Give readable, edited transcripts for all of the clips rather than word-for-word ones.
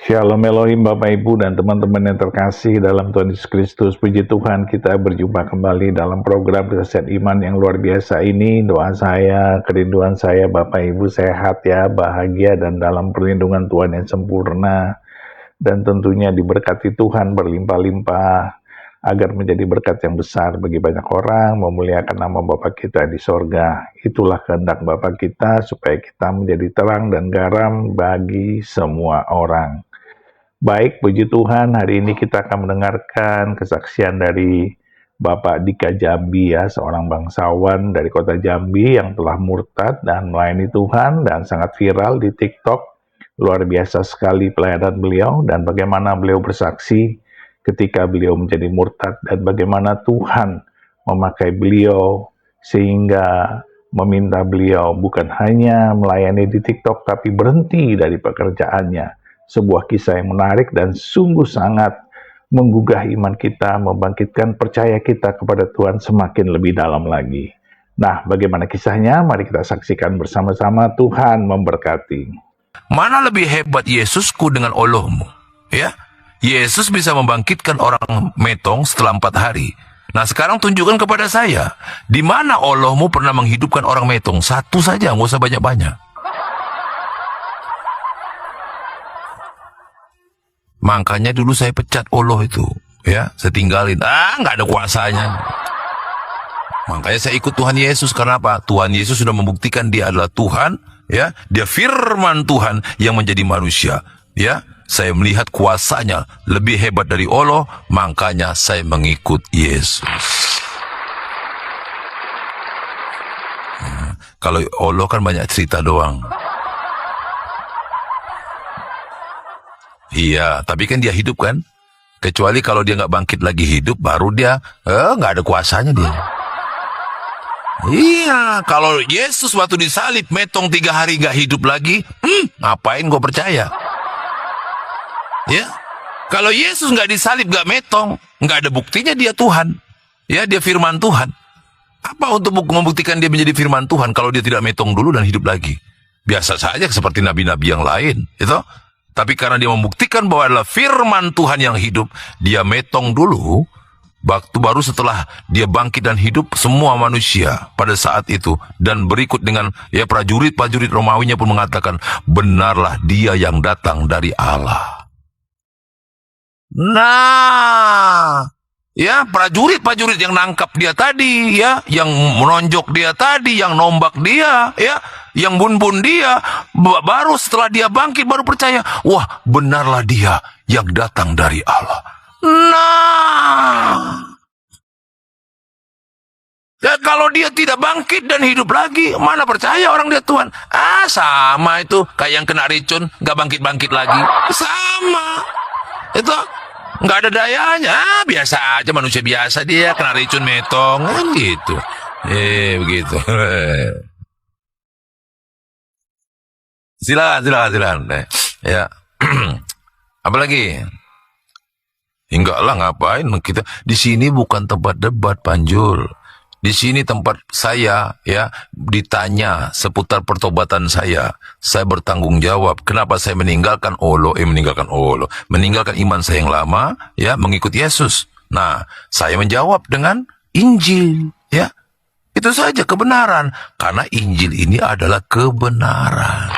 Shalom Elohim Bapak Ibu dan teman-teman yang terkasih dalam Tuhan Yesus Kristus. Puji Tuhan, kita berjumpa kembali dalam program Reset Iman yang luar biasa ini. Doa saya, kerinduan saya Bapak Ibu sehat ya, bahagia dan dalam perlindungan Tuhan yang sempurna. Dan tentunya diberkati Tuhan berlimpah-limpah agar menjadi berkat yang besar bagi banyak orang, memuliakan nama Bapa kita di sorga. Itulah kehendak Bapa kita supaya kita menjadi terang dan garam bagi semua orang. Baik, puji Tuhan, hari ini kita akan mendengarkan kesaksian dari Bapak Dika Jambi ya, seorang bangsawan dari kota Jambi yang telah murtad dan melayani Tuhan dan sangat viral di TikTok. Luar biasa sekali pelayanan beliau dan bagaimana beliau bersaksi ketika beliau menjadi murtad dan bagaimana Tuhan memakai beliau sehingga meminta beliau bukan hanya melayani di TikTok tapi berhenti dari pekerjaannya. Sebuah kisah yang menarik dan sungguh sangat menggugah iman kita, membangkitkan percaya kita kepada Tuhan semakin lebih dalam lagi. Nah, bagaimana kisahnya? Mari kita saksikan bersama-sama. Tuhan memberkati. Mana lebih hebat Yesusku dengan Allahmu? Ya, Yesus bisa membangkitkan orang metong setelah 4 hari. Nah, sekarang tunjukkan kepada saya, di mana Allahmu pernah menghidupkan orang metong? Satu saja, nggak usah banyak-banyak. Makanya dulu saya pecat Allah itu, ya, saya tinggalin. Nggak ada kuasanya. Makanya saya ikut Tuhan Yesus, karena apa? Tuhan Yesus sudah membuktikan dia adalah Tuhan, ya, dia firman Tuhan yang menjadi manusia, ya. Saya melihat kuasanya lebih hebat dari Allah, makanya saya mengikut Yesus. Kalau Allah kan banyak cerita doang. Iya, tapi kan dia hidup kan? Kecuali kalau dia nggak bangkit lagi hidup, baru dia nggak ada kuasanya dia. Iya, kalau Yesus waktu disalib metong 3 hari nggak hidup lagi, ngapain gue percaya? Ya, kalau Yesus nggak disalib nggak metong, nggak ada buktinya dia Tuhan. Ya, dia firman Tuhan. Apa untuk membuktikan dia menjadi firman Tuhan kalau dia tidak metong dulu dan hidup lagi? Biasa saja seperti nabi-nabi yang lain, itu. Tapi karena dia membuktikan bahwa adalah firman Tuhan yang hidup, dia metong dulu, waktu baru setelah dia bangkit dan hidup semua manusia pada saat itu. Dan berikut dengan ya prajurit-prajurit Romawinya pun mengatakan, benarlah dia yang datang dari Allah. Nah, ya prajurit-prajurit yang nangkap dia tadi, ya, yang menonjok dia tadi, yang nombak dia, ya, yang bun-bun dia, baru setelah dia bangkit baru percaya, wah, benarlah dia yang datang dari Allah. Nah, ya kalau dia tidak bangkit dan hidup lagi, mana percaya orang dia Tuhan? Sama itu, kayak yang kena racun, gak bangkit-bangkit lagi. Sama, itu nggak ada dayanya, biasa aja, manusia biasa dia, kena racun metong, kan gitu. Begitu. Silakan. Ya. Apalagi? Enggak lah, ngapain kita di sini? Bukan tempat debat, Panjul. Di sini tempat saya, ya, ditanya seputar pertobatan saya. Saya bertanggung jawab. Kenapa saya meninggalkan Allah? Meninggalkan iman saya yang lama, ya, mengikut Yesus. Nah, saya menjawab dengan Injil, ya. Itu saja kebenaran. Karena Injil ini adalah kebenaran.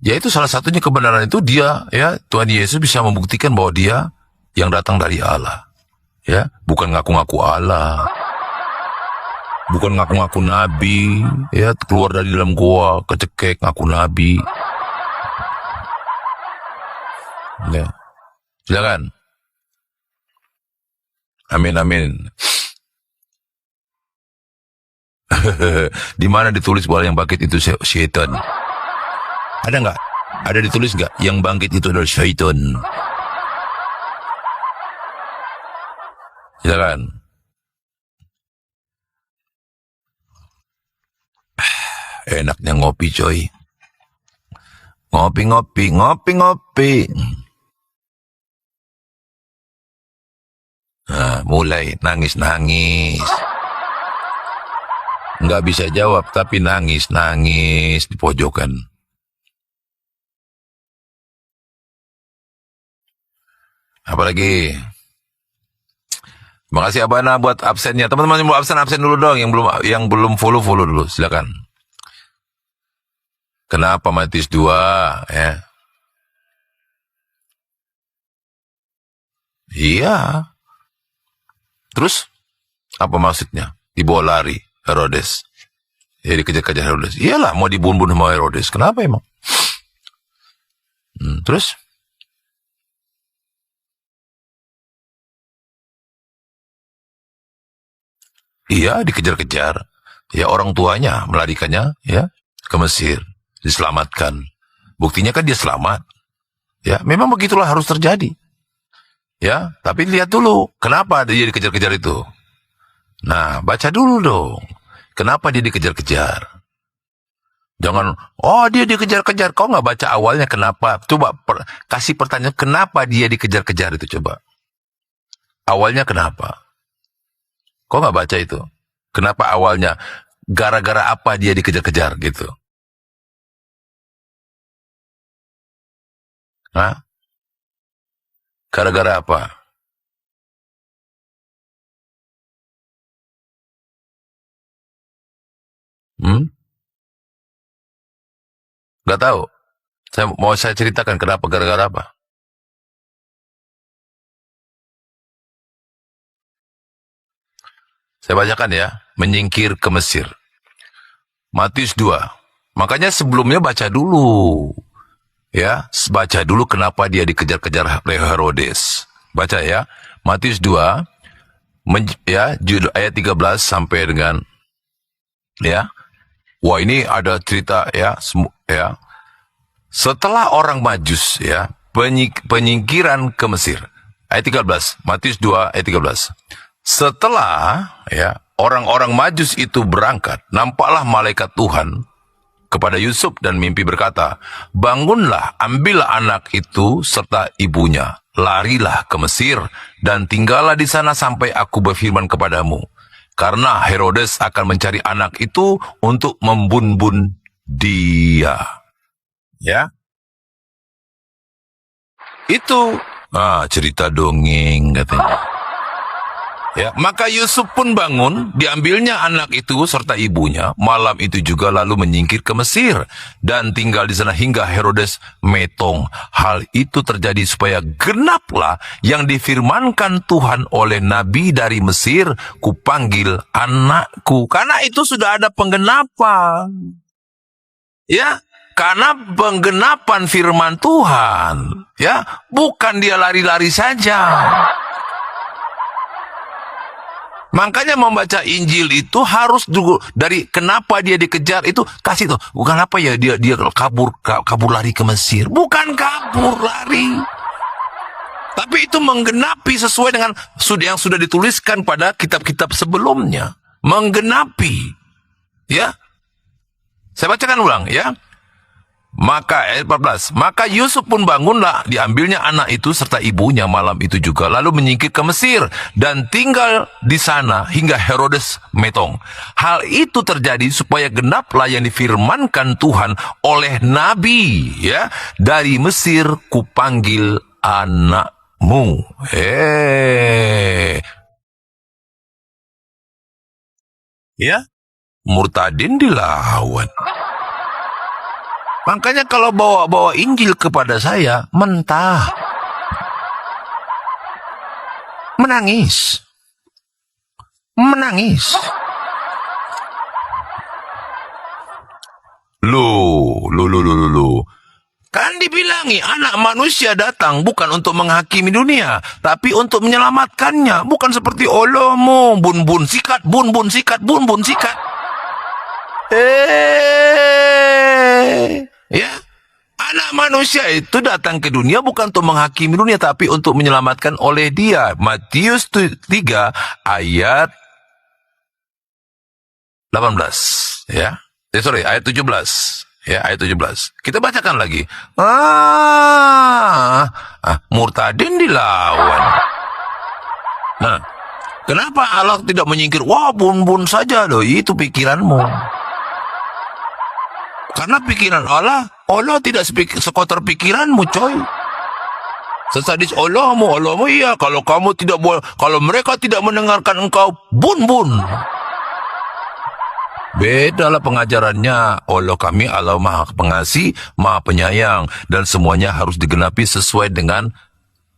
Ya, itu salah satunya kebenaran itu dia, ya, Tuhan Yesus bisa membuktikan bahwa dia yang datang dari Allah, ya, bukan ngaku-ngaku Allah, bukan ngaku-ngaku nabi, ya, keluar dari dalam gua kecekek ngaku nabi, ya, silakan, amin. Di mana ditulis bahwa yang bangkit itu syaitan? Ada nggak? Ada ditulis nggak? Yang bangkit itu adalah syaitan. Silakan. Enaknya ngopi, coy. Ngopi. Nah, mulai nangis. Nggak bisa jawab, tapi nangis di pojokan. Apalagi, makasih Abana buat absennya. Teman-teman yang mau absen dulu dong. Yang belum follow dulu, silakan. Kenapa Matius 2 ya? Iya. Terus apa maksudnya? Dibawa lari Herodes. Ya dikejar-kejar Herodes. Iyalah, mau dibunuh sama Herodes. Kenapa emang? Terus? Iya, dikejar-kejar. Ya orang tuanya melarikannya ya ke Mesir, diselamatkan. Buktinya kan dia selamat. Ya, memang begitulah harus terjadi. Ya, tapi lihat dulu kenapa dia dikejar-kejar itu. Nah, baca dulu dong. Kenapa dia dikejar-kejar? Jangan, oh dia dikejar-kejar. Kau nggak baca awalnya kenapa? Coba kasih pertanyaan kenapa dia dikejar-kejar itu coba. Awalnya kenapa? Kau nggak baca itu? Kenapa awalnya? Gara-gara apa dia dikejar-kejar gitu? Hah? Gara-gara apa? Gak tahu. Saya ceritakan kenapa gara-gara apa. Saya bacakan ya. Menyingkir ke Mesir. Matius 2. Makanya sebelumnya baca dulu. Ya, baca dulu kenapa dia dikejar-kejar oleh Herodes. Baca ya. Matius 2 ya, ayat 13 sampai dengan ya. Wah, ini ada cerita ya, ya. Setelah orang Majus ya, penyingkiran ke Mesir. Ayat 13, Matius 2 ayat 13. Setelah ya, orang-orang Majus itu berangkat, nampaklah malaikat Tuhan kepada Yusuf dan mimpi berkata, bangunlah, ambillah anak itu serta ibunya, larilah ke Mesir dan tinggallah di sana sampai aku berfirman kepadamu. Karena Herodes akan mencari anak itu untuk membun-bun dia. Ya. Itu cerita dongeng katanya. Ya, maka Yusuf pun bangun, diambilnya anak itu serta ibunya, malam itu juga lalu menyingkir ke Mesir dan tinggal di sana hingga Herodes metong. Hal itu terjadi supaya genaplah yang difirmankan Tuhan oleh nabi dari Mesir, kupanggil anakku. Karena itu sudah ada penggenapan. Ya, karena penggenapan firman Tuhan, ya, bukan dia lari-lari saja. Makanya membaca Injil itu harus dulu dari kenapa dia dikejar itu kasih tuh. Bukan apa ya dia kabur lari ke Mesir. Bukan kabur lari. Tapi itu menggenapi sesuai dengan yang sudah dituliskan pada kitab-kitab sebelumnya. Menggenapi. Ya. Saya bacakan ulang ya. Maka ayat 14, maka Yusuf pun bangunlah, diambilnya anak itu serta ibunya malam itu juga, lalu menyingkir ke Mesir dan tinggal di sana hingga Herodes metong. Hal itu terjadi supaya genaplah yang difirmankan Tuhan oleh nabi, ya, dari Mesir kupanggil anakmu. Ya, murtadin dilawan. Makanya kalau bawa Injil kepada saya, mentah. Menangis. Loh. Kan dibilangi anak manusia datang bukan untuk menghakimi dunia, tapi untuk menyelamatkannya. Bukan seperti olomo, bun-bun sikat. Ya, anak manusia itu datang ke dunia bukan untuk menghakimi dunia, tapi untuk menyelamatkan oleh dia. Matius 3 ayat 18. Ya, ayat 17. Ya, ayat 17. Kita bacakan lagi. Murtadin dilawan. Nah, Kenapa Allah tidak menyingkir? Wah, bun-bun saja loh, itu pikiranmu. Karena pikiran Allah tidak sekotor pikiranmu, coy. Sesadis Allahmu, iya. Kalau kamu tidak boleh, kalau mereka tidak mendengarkan engkau, bun-bun. Bedalah pengajarannya. Allah kami Allah Maha Pengasih, Maha Penyayang, dan semuanya harus digenapi sesuai dengan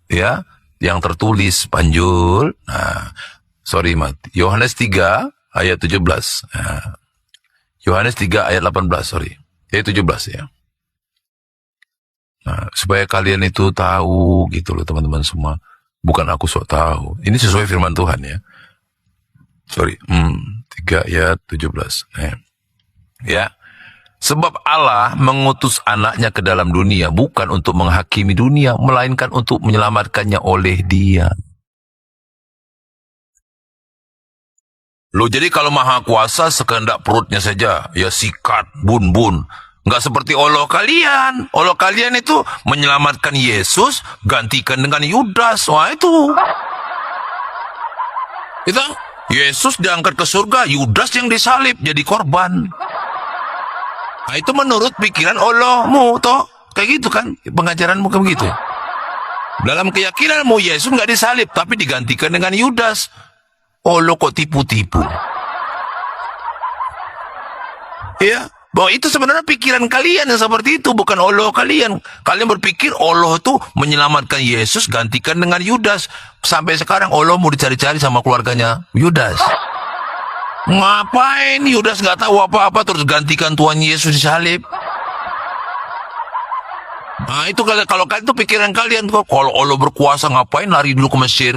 ya yang tertulis. Panjul. Nah, sorry Mat. Yohanes 3 ayat 17. Nah, Yohanes 3 ayat 18, sorry. Ayat 17 ya. Nah, supaya kalian itu tahu gitu loh teman-teman semua. Bukan aku sok tahu. Ini sesuai firman Tuhan ya. Sorry. 3 ayat 17. Ya. Sebab Allah mengutus anaknya ke dalam dunia bukan untuk menghakimi dunia, melainkan untuk menyelamatkannya oleh Dia. Loh, jadi kalau Maha Kuasa sekehendak perutnya saja, ya sikat, bun-bun. Nggak seperti Allah kalian. Allah kalian itu menyelamatkan Yesus, gantikan dengan Yudas. Wah, itu. Yesus diangkat ke surga, Yudas yang disalib jadi korban. Nah, itu menurut pikiran Allahmu, toh. Kayak gitu kan, pengajaranmu kayak begitu. Dalam keyakinanmu, Yesus nggak disalib, tapi digantikan dengan Yudas. Allah kok tipu-tipu. Ya, bahwa itu sebenarnya pikiran kalian yang seperti itu, bukan Allah kalian. Kalian berpikir Allah itu menyelamatkan Yesus, gantikan dengan Yudas. Sampai sekarang Allah mau dicari-cari sama keluarganya Yudas. Ngapain Yudas nggak tahu apa-apa terus gantikan Tuhan Yesus disalib? Nah, itu kalau kalian itu pikiran kalian kok. Kalau Allah berkuasa ngapain lari dulu ke Mesir?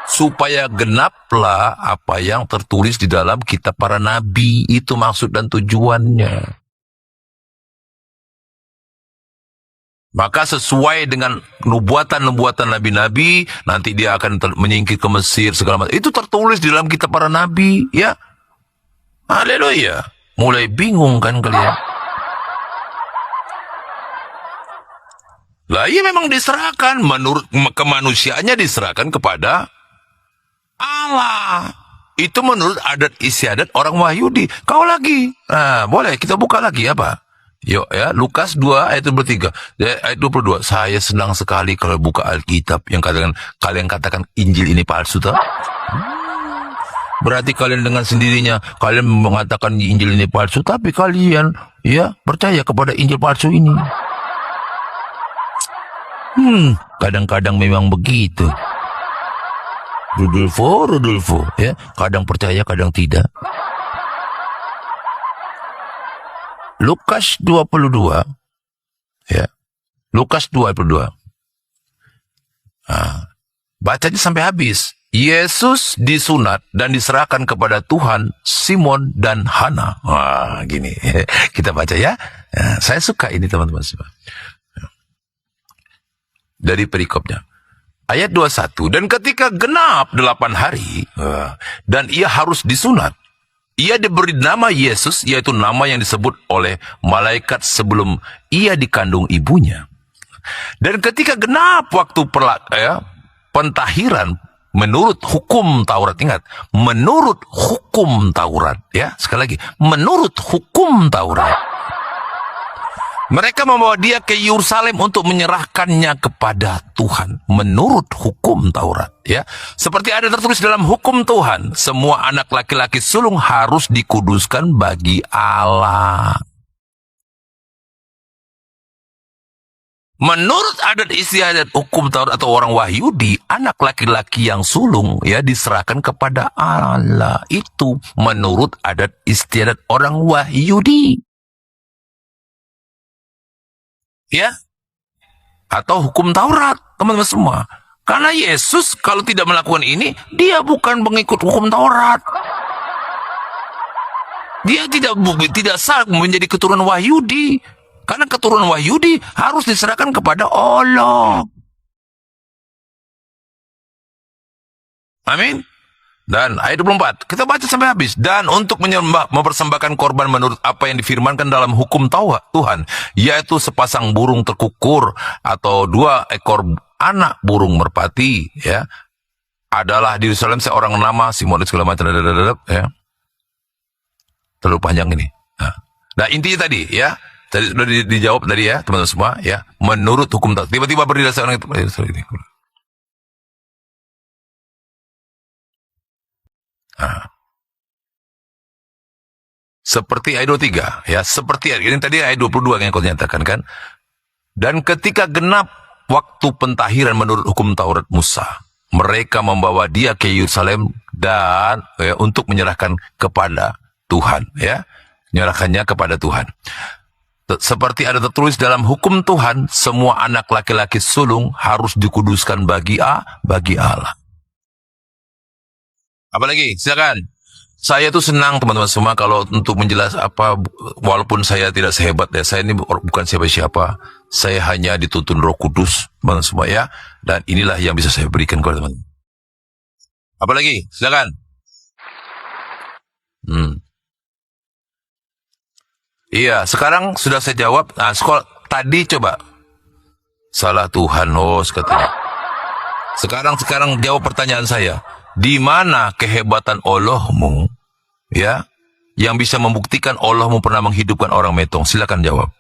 Supaya genaplah apa yang tertulis di dalam kitab para nabi. Itu maksud dan tujuannya. Maka sesuai dengan nubuatan-nubuatan nabi-nabi, nanti dia akan menyingkir ke Mesir segala macam. Itu tertulis di dalam kitab para nabi, ya. Haleluya. Mulai bingung kan kalian? Lah, iya memang diserahkan menurut kemanusiaannya, diserahkan kepada Allah. Itu menurut adat istiadat orang Wahyudi. Kau lagi. Nah, boleh kita buka lagi apa? Yuk ya, Lukas 2 ayat 23. Ayat 22. Saya senang sekali kalau buka Alkitab yang kalian katakan Injil ini palsu, toh? Berarti kalian dengan sendirinya kalian mengatakan Injil ini palsu, tapi kalian ya percaya kepada Injil palsu ini. Kadang-kadang memang begitu. Rudolfo, ya, kadang percaya, kadang tidak. Lukas 22, ya, Lukas 22. Nah, bacanya sampai habis. Yesus disunat dan diserahkan kepada Tuhan, Simon dan Hana. Wah, gini, kita baca ya. Nah, saya suka ini teman-teman semua. Dari perikopnya. Ayat 21, dan ketika genap 8 hari, dan ia harus disunat, ia diberi nama Yesus, yaitu nama yang disebut oleh malaikat sebelum ia dikandung ibunya. Dan ketika genap waktu pentahiran menurut hukum Taurat, ingat, menurut hukum Taurat, ya, sekali lagi, menurut hukum Taurat. Mereka membawa dia ke Yerusalem untuk menyerahkannya kepada Tuhan menurut hukum Taurat, ya. Seperti ada tertulis dalam hukum Tuhan, semua anak laki-laki sulung harus dikuduskan bagi Allah. Menurut adat istiadat hukum Taurat atau orang Wahyudi, anak laki-laki yang sulung ya diserahkan kepada Allah. Itu menurut adat istiadat orang Wahyudi. Ya, atau hukum Taurat, teman-teman semua. Karena Yesus kalau tidak melakukan ini, dia bukan pengikut hukum Taurat. Dia tidak sah menjadi keturunan Wahyudi. Karena keturunan Wahyudi harus diserahkan kepada Allah. Amin. Dan ayat 24, kita baca sampai habis. Dan untuk mempersembahkan korban menurut apa yang difirmankan dalam hukum Tuhan, yaitu sepasang burung terkukur atau 2 ekor anak burung merpati, ya, adalah di Yerusalem seorang nama Simon segala macam, ya. Terlalu panjang ini. Nah, intinya tadi, ya, tadi sudah dijawab tadi ya, teman-teman semua, ya. Menurut hukum Taurat, tiba-tiba berdiri seorang itu. Seperti ayat 23, ya, seperti ini tadi ayat 22 yang kau nyatakan kan. Dan ketika genap waktu pentahiran menurut hukum Taurat Musa, mereka membawa dia ke Yerusalem dan ya, untuk menyerahkan kepada Tuhan, ya, menyerahkannya kepada Tuhan. Seperti ada tertulis dalam hukum Tuhan, semua anak laki-laki sulung harus dikuduskan bagi Allah. Apalagi, silakan. Saya tuh senang teman-teman semua kalau untuk menjelas apa, walaupun saya tidak sehebat ya, saya ini bukan siapa-siapa, saya hanya dituntun Roh Kudus teman-teman semua ya, dan inilah yang bisa saya berikan kepada teman-teman. Apalagi, silakan. Iya, sekarang sudah saya jawab. Nah, sekolah tadi coba salah Tuhan, katanya. Sekarang jawab pertanyaan saya. Di mana kehebatan Allahmu, ya, yang bisa membuktikan Allahmu pernah menghidupkan orang metong? Silakan jawab.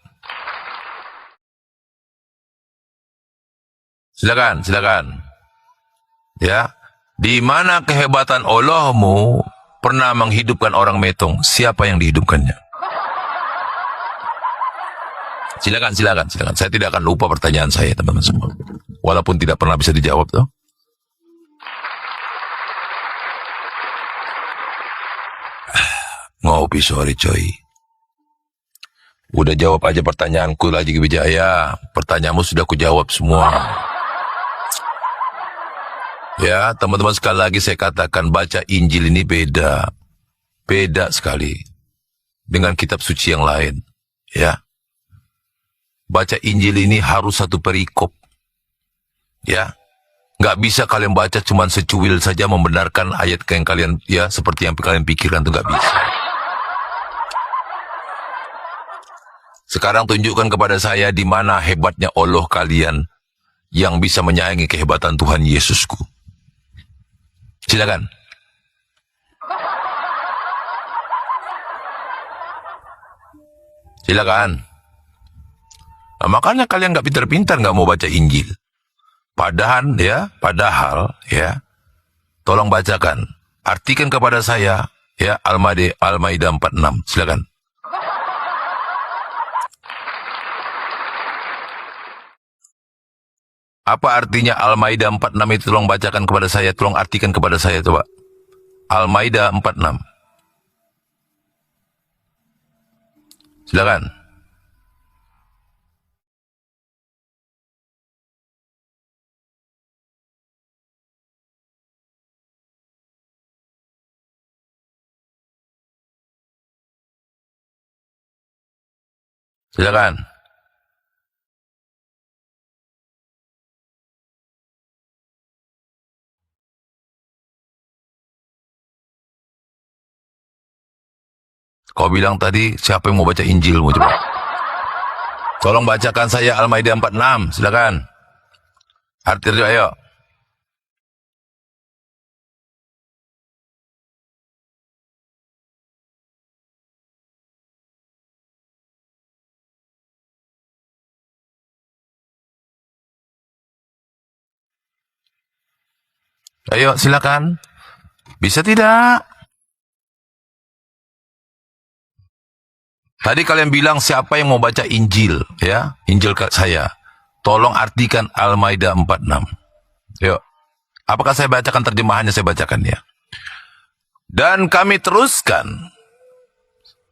Silakan. Ya, di mana kehebatan Allahmu pernah menghidupkan orang metong? Siapa yang dihidupkannya? Silakan. Saya tidak akan lupa pertanyaan saya, teman-teman semua. Walaupun tidak pernah bisa dijawab, toh. Ngopi sore coy. Udah jawab aja pertanyaanku lagi Wijaya. Pertanyaanmu sudah ku jawab semua. Ya, teman-teman sekali lagi saya katakan baca Injil ini beda. Beda sekali dengan kitab suci yang lain. Ya. Baca Injil ini harus satu perikop. Ya. Nggak bisa kalian baca cuma secuil saja membenarkan ayat yang kalian, ya, seperti yang kalian pikirkan, itu nggak bisa. Sekarang tunjukkan kepada saya di mana hebatnya Allah kalian yang bisa menyayangi kehebatan Tuhan Yesusku. Silakan. Silakan. Nah, makanya kalian nggak pintar-pintar nggak mau baca Injil. Padahal ya, tolong bacakan. Artikan kepada saya, ya, Al-Maidah 46. Silakan. Apa artinya Al-Maidah 46 itu? Tolong bacakan kepada saya, tolong artikan kepada saya, coba. Al-Maidah 46. Silakan. Silakan. Kau bilang tadi, siapa yang mau baca Injilmu, coba. Tolong bacakan saya Al-Maidah 46, silakan. Artinya, ayo. Ayo, silakan. Bisa tidak? Tadi kalian bilang siapa yang mau baca Injil, ya? Injil saya. Tolong artikan Al-Maidah 46. Yuk. Apakah saya bacakan terjemahannya? Saya bacakan ya. Dan kami teruskan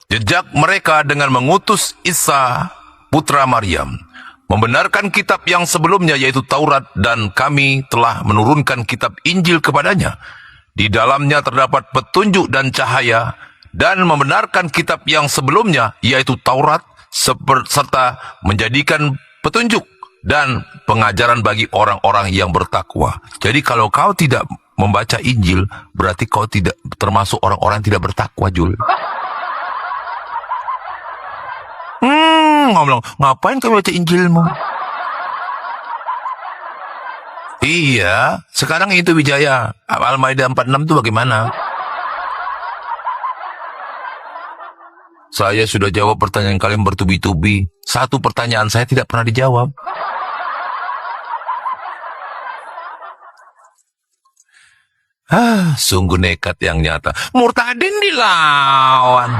jejak mereka dengan mengutus Isa, putra Maryam, membenarkan kitab yang sebelumnya yaitu Taurat, dan kami telah menurunkan kitab Injil kepadanya. Di dalamnya terdapat petunjuk dan cahaya, dan membenarkan kitab yang sebelumnya yaitu Taurat, serta menjadikan petunjuk dan pengajaran bagi orang-orang yang bertakwa. Jadi kalau kau tidak membaca Injil, berarti kau tidak termasuk orang-orang yang tidak bertakwa, Jul. Ngomong, ngapain kau baca Injilmu? Iya, sekarang itu Wijaya. Al-Maidah 46 itu bagaimana? Saya sudah jawab pertanyaan kalian bertubi-tubi. Satu pertanyaan saya tidak pernah dijawab. Sungguh nekat yang nyata. Murtadin dilawan.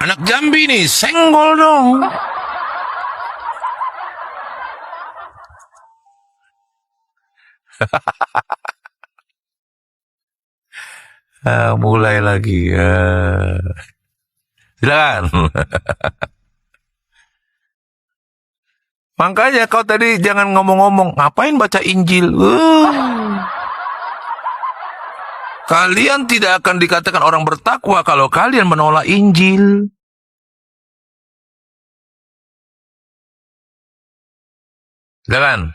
Anak Jambi nih, senggol dong. Mulai lagi. Silakan. Makanya kau tadi jangan ngomong-ngomong. Ngapain baca Injil? Kalian tidak akan dikatakan orang bertakwa kalau kalian menolak Injil. Silakan.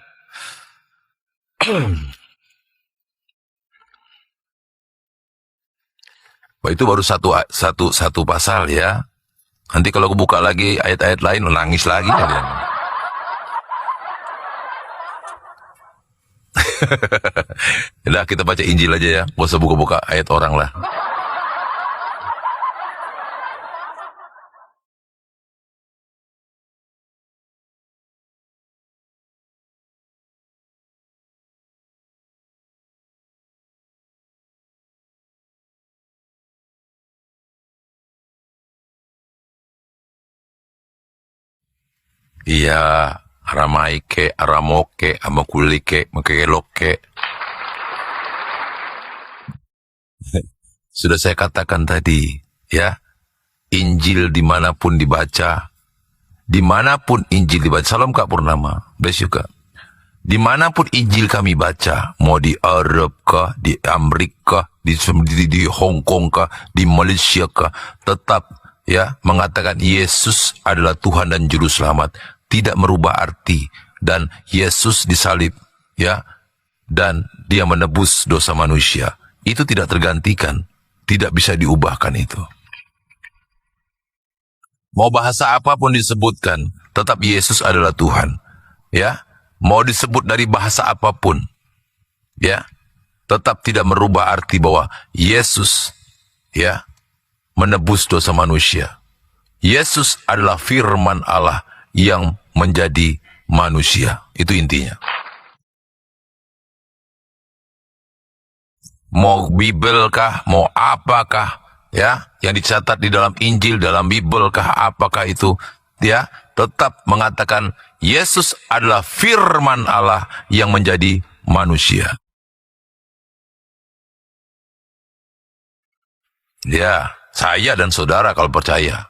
Itu baru satu pasal ya. Nanti kalau aku buka lagi ayat-ayat lain, nangis lagi kalian. Udah kita baca Injil aja ya. Gak usah buka-buka ayat orang lah. Iya, aramaike, aramoke, amakulike, makeloke. Sudah saya katakan tadi, ya. Injil dimanapun dibaca, salam Kak Purnama, bless you Kak. Dimanapun Injil kami baca, mau di Arab kah, di Amerika, di Hong Kong kah, di Malaysia kah, tetap ya mengatakan Yesus adalah Tuhan dan Juru Selamat, tidak merubah arti, dan Yesus disalib, ya, dan Dia menebus dosa manusia. Itu tidak tergantikan, tidak bisa diubahkan itu. Mau bahasa apapun disebutkan, tetap Yesus adalah Tuhan. Ya, mau disebut dari bahasa apapun, ya, tetap tidak merubah arti bahwa Yesus, ya, menebus dosa manusia. Yesus adalah firman Allah yang menjadi manusia. Itu intinya. Mau Bibel kah, mau apakah, ya, yang dicatat di dalam Injil, dalam Bibel kah, apakah itu, ya, tetap mengatakan Yesus adalah firman Allah yang menjadi manusia. Ya, saya dan saudara kalau percaya.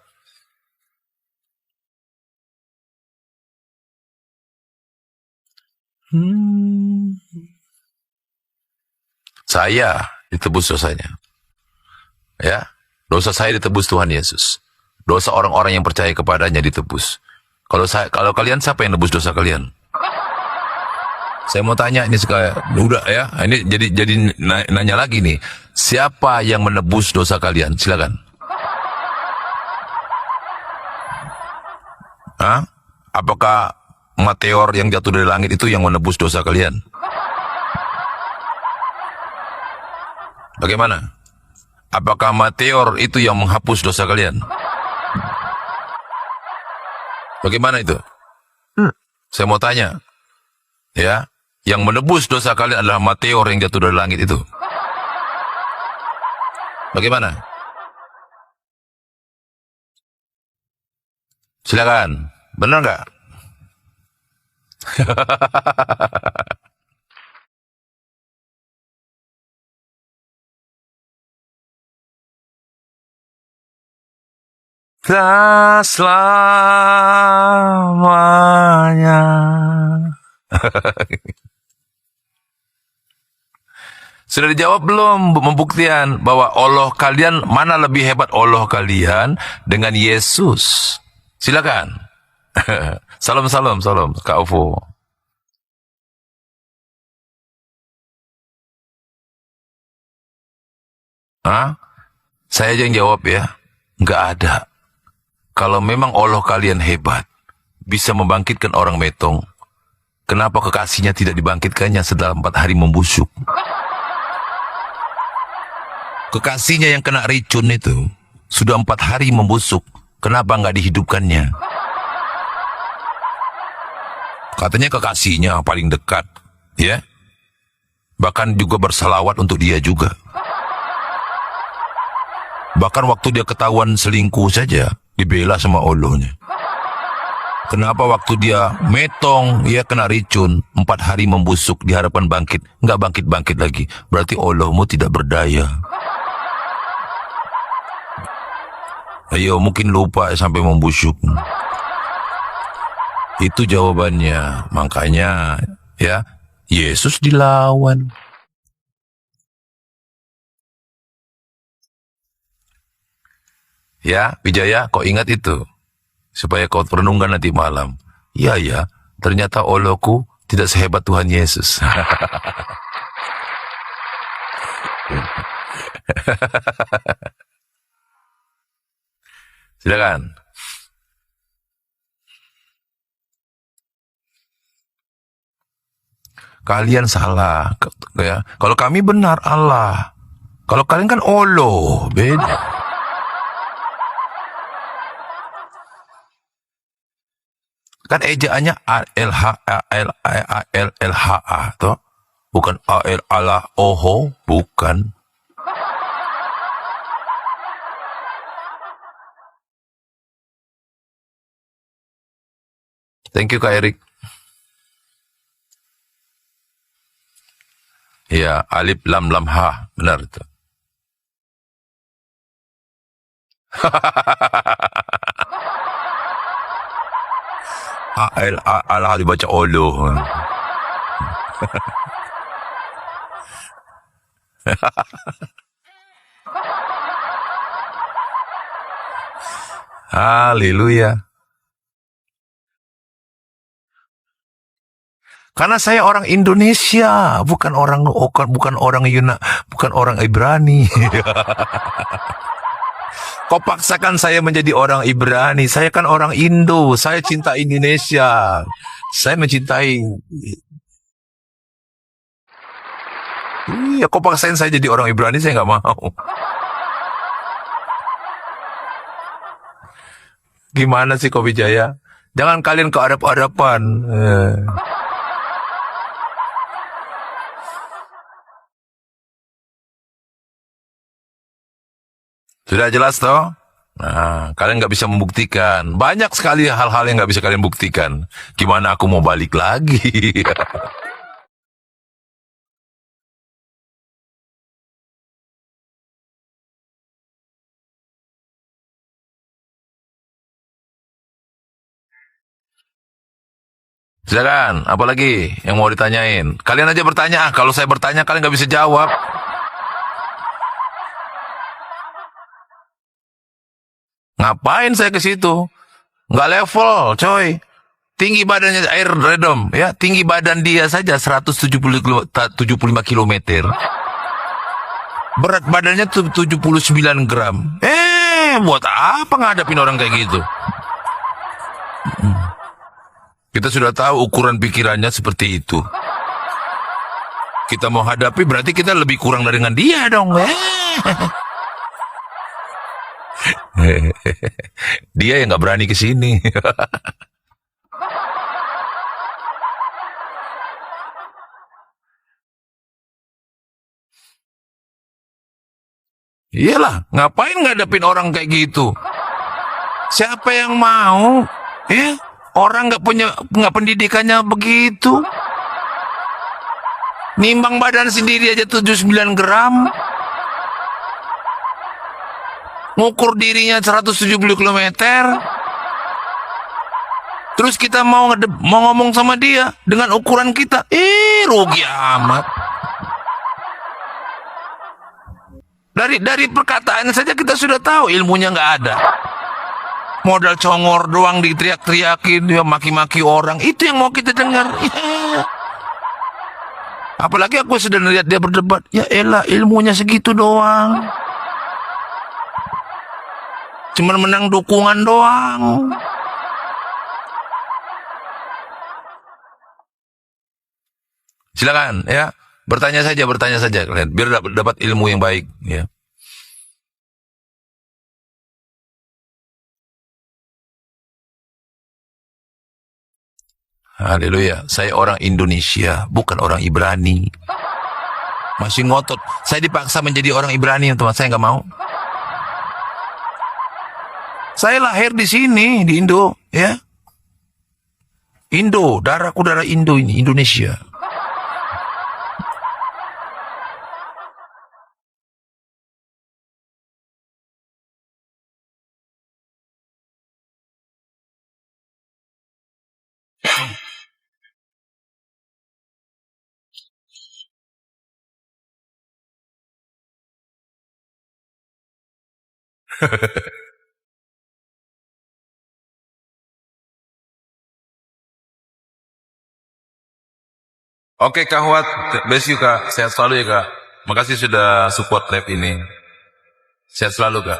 Saya ditebus dosanya. Ya, dosa saya ditebus Tuhan Yesus. Dosa orang-orang yang percaya kepadanya ditebus. Kalau kalian, siapa yang nebus dosa kalian? Saya mau tanya ini sekali, udah ya, ini jadi nanya lagi nih. Siapa yang menebus dosa kalian? Silakan. Hah? Apakah meteor yang jatuh dari langit itu yang menebus dosa kalian? Bagaimana? Apakah meteor itu yang menghapus dosa kalian? Bagaimana itu? Saya mau tanya. Ya, yang menebus dosa kalian adalah meteor yang jatuh dari langit itu. Bagaimana? Silakan. Benar nggak? Tak selamanya. Sudah dijawab belum pembuktian bahwa Allah kalian, mana lebih hebat Allah kalian dengan Yesus? Silakan. Salam Kak Ovo. Hah? Saya aja yang jawab ya. Nggak ada. Kalau memang Allah kalian hebat, bisa membangkitkan orang metong, kenapa kekasihnya tidak dibangkitkannya setelah 4 hari membusuk? Kekasihnya yang kena racun itu sudah 4 hari membusuk, kenapa nggak dihidupkannya? Katanya kekasihnya paling dekat, ya. Bahkan juga bersalawat untuk dia juga. Bahkan waktu dia ketahuan selingkuh saja, dibela sama Allahnya. Kenapa waktu dia metong, ya kena racun, 4 hari membusuk, diharapkan bangkit, nggak bangkit-bangkit lagi. Berarti Allahmu tidak berdaya. Ayo, mungkin lupa sampai membusuk. Itu jawabannya. Makanya, ya, Yesus dilawan. Ya, Wijaya, kau ingat itu. Supaya kau renungkan nanti malam. Iya ya, ternyata Allahku tidak sehebat Tuhan Yesus. Silakan. Kalian salah, ya. Kalau kami benar Allah. Kalau kalian kan Allah, beda. Kan ejaannya A-L-H-A-L-A-L-L-H-A, toh? Bukan A-L-A-L-O-H, bukan. Thank you, Kak Erik. Ya, alif lam lam ha, benar itu. A-L-A-L dibaca olo. Haleluya. Karena saya orang Indonesia, bukan orang bukan orang Ibrani. Kau paksakan saya menjadi orang Ibrani. Saya kan orang Indo. Saya cinta Indonesia. Saya mencintai. Iya, kau paksain saya jadi orang Ibrani, saya nggak mau. Gimana sih, kau Wijaya? Jangan kalian keadap-adapan. Sudah jelas toh? Nah, kalian nggak bisa membuktikan. Banyak sekali hal-hal yang nggak bisa kalian buktikan. Gimana aku mau balik lagi? Silakan, apalagi yang mau ditanyain? Kalian aja bertanya. Kalau saya bertanya, kalian nggak bisa jawab. Ngapain saya ke situ? Nggak level, coy. Tinggi badannya air redom, ya. Tinggi badan dia saja 175 kilometer. Berat badannya 79 gram. Buat apa ngadapin orang kayak gitu? Kita sudah tahu ukuran pikirannya seperti itu. Kita mau hadapi berarti kita lebih kurang dengan dia dong. Dia yang nggak berani ke sini. Iyalah, ngapain ngadepin orang kayak gitu? Siapa yang mau? Orang nggak pendidikannya begitu. Nimbang badan sendiri aja 79 gram. Ngukur dirinya 170 kilometer. Terus kita mau ngomong sama dia dengan ukuran kita. Rugi amat. Dari perkataan saja kita sudah tahu ilmunya nggak ada. Modal congor doang diteriak-teriakin, dia maki-maki orang. Itu yang mau kita dengar. Apalagi aku sudah lihat dia berdebat. Ya elah, ilmunya segitu doang. Cuman menang dukungan doang. Silakan ya, bertanya saja kalian biar dapat ilmu yang baik ya. Haleluya, saya orang Indonesia, bukan orang Ibrani. Masih ngotot, saya dipaksa menjadi orang Ibrani, teman, saya nggak mau. Saya lahir di sini, di Indo, ya. Indo, darahku darah Indo ini, Indonesia. Oke Kak Huat, bless you Kak, sehat selalu ya Kak. Makasih sudah support live ini. Sehat selalu Kak.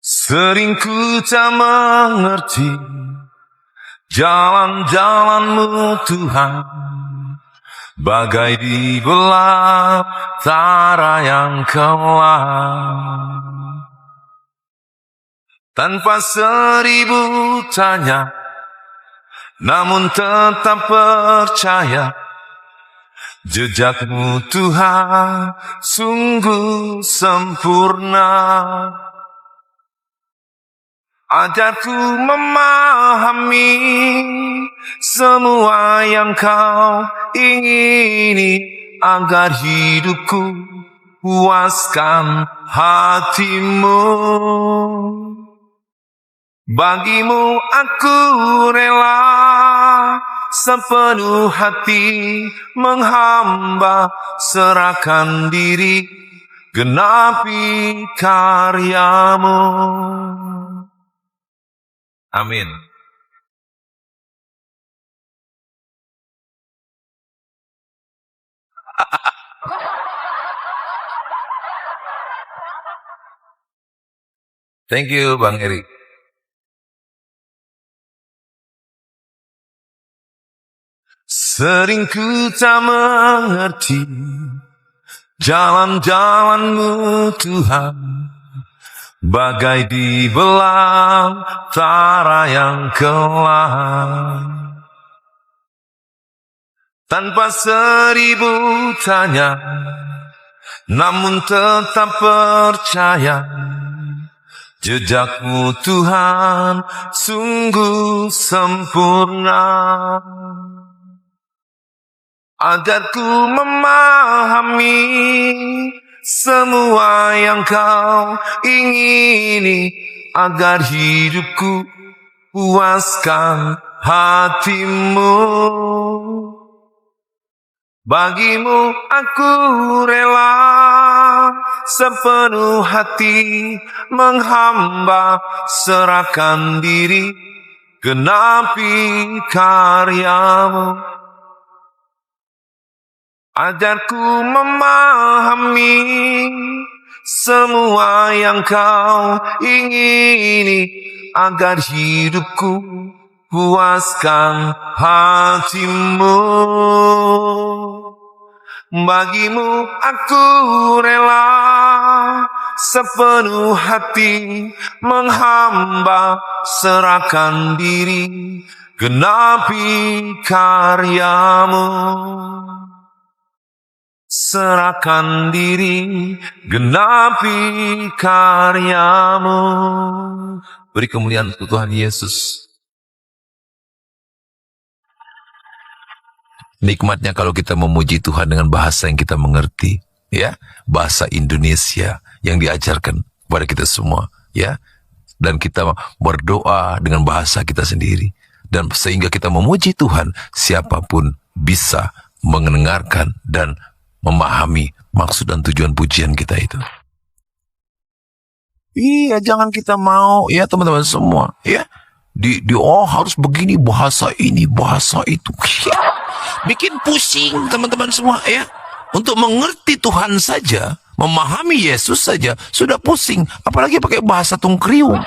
Sering ku tak mengerti jalan-jalan-Mu Tuhan, bagai di belantara yang kelam. Tanpa 1000 tanya, namun tetap percaya, jejak-Mu Tuhan sungguh sempurna. Ajarku memahami semua yang Kau ingini, agar hidupku puaskan hati-Mu. Bagi-Mu aku rela sepenuh hati menghamba, serahkan diri, genapi karya-Mu. Amin. Thank you Bang Erik. Sering ku tak mengerti jalan-jalan-Mu Tuhan, bagai di belantara yang kelam. Tanpa 1000 tanya, namun tetap percaya, jejak-Mu Tuhan sungguh sempurna. Ajarku memahami semua yang Kau ingini, agar hidupku puaskan hati-Mu. Bagi-Mu aku rela sepenuh hati menghamba, serahkan diri, genapi karya-Mu. Ajarku memahami semua yang Kau ingini, agar hidupku puaskan hati-Mu. Bagi-Mu aku rela sepenuh hati menghamba, serahkan diri, genapi karya-Mu. Serahkan diri, genapi karya-Mu. Beri kemuliaan untuk Tuhan Yesus. Nikmatnya kalau kita memuji Tuhan dengan bahasa yang kita mengerti, ya, bahasa Indonesia yang diajarkan kepada kita semua, ya, dan kita berdoa dengan bahasa kita sendiri, dan sehingga kita memuji Tuhan, siapapun bisa mendengarkan dan memahami maksud dan tujuan pujian kita itu. Iya, jangan kita mau, ya teman-teman semua, ya, harus begini bahasa ini, bahasa itu. Ya, bikin pusing teman-teman semua, ya. Untuk mengerti Tuhan saja, memahami Yesus saja sudah pusing, apalagi pakai bahasa tungkriung.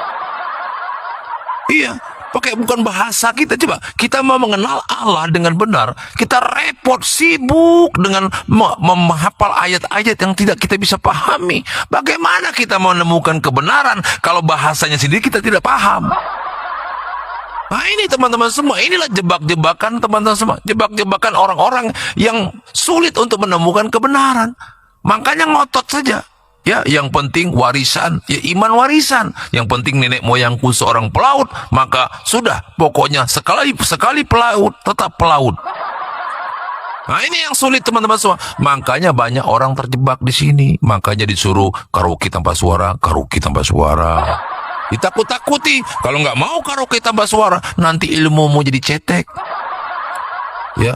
Iya, pakai bukan bahasa kita. Coba kita mau mengenal Allah dengan benar, kita repot, sibuk dengan menghafal ayat-ayat yang tidak kita bisa pahami. Bagaimana kita mau menemukan kebenaran kalau bahasanya sendiri kita tidak paham? Nah ini teman-teman semua, inilah jebak-jebakan teman-teman semua. Jebak-jebakan orang-orang yang sulit untuk menemukan kebenaran. Makanya ngotot saja. Ya, yang penting warisan, ya iman warisan. Yang penting nenek moyangku seorang pelaut, maka sudah, pokoknya sekali pelaut, tetap pelaut. Nah ini yang sulit teman-teman semua. Makanya banyak orang terjebak di sini. Makanya disuruh karaoke tanpa suara, karaoke tanpa suara. Ditakut-takuti, kalau nggak mau karaoke tanpa suara, nanti ilmumu jadi cetek. Ya,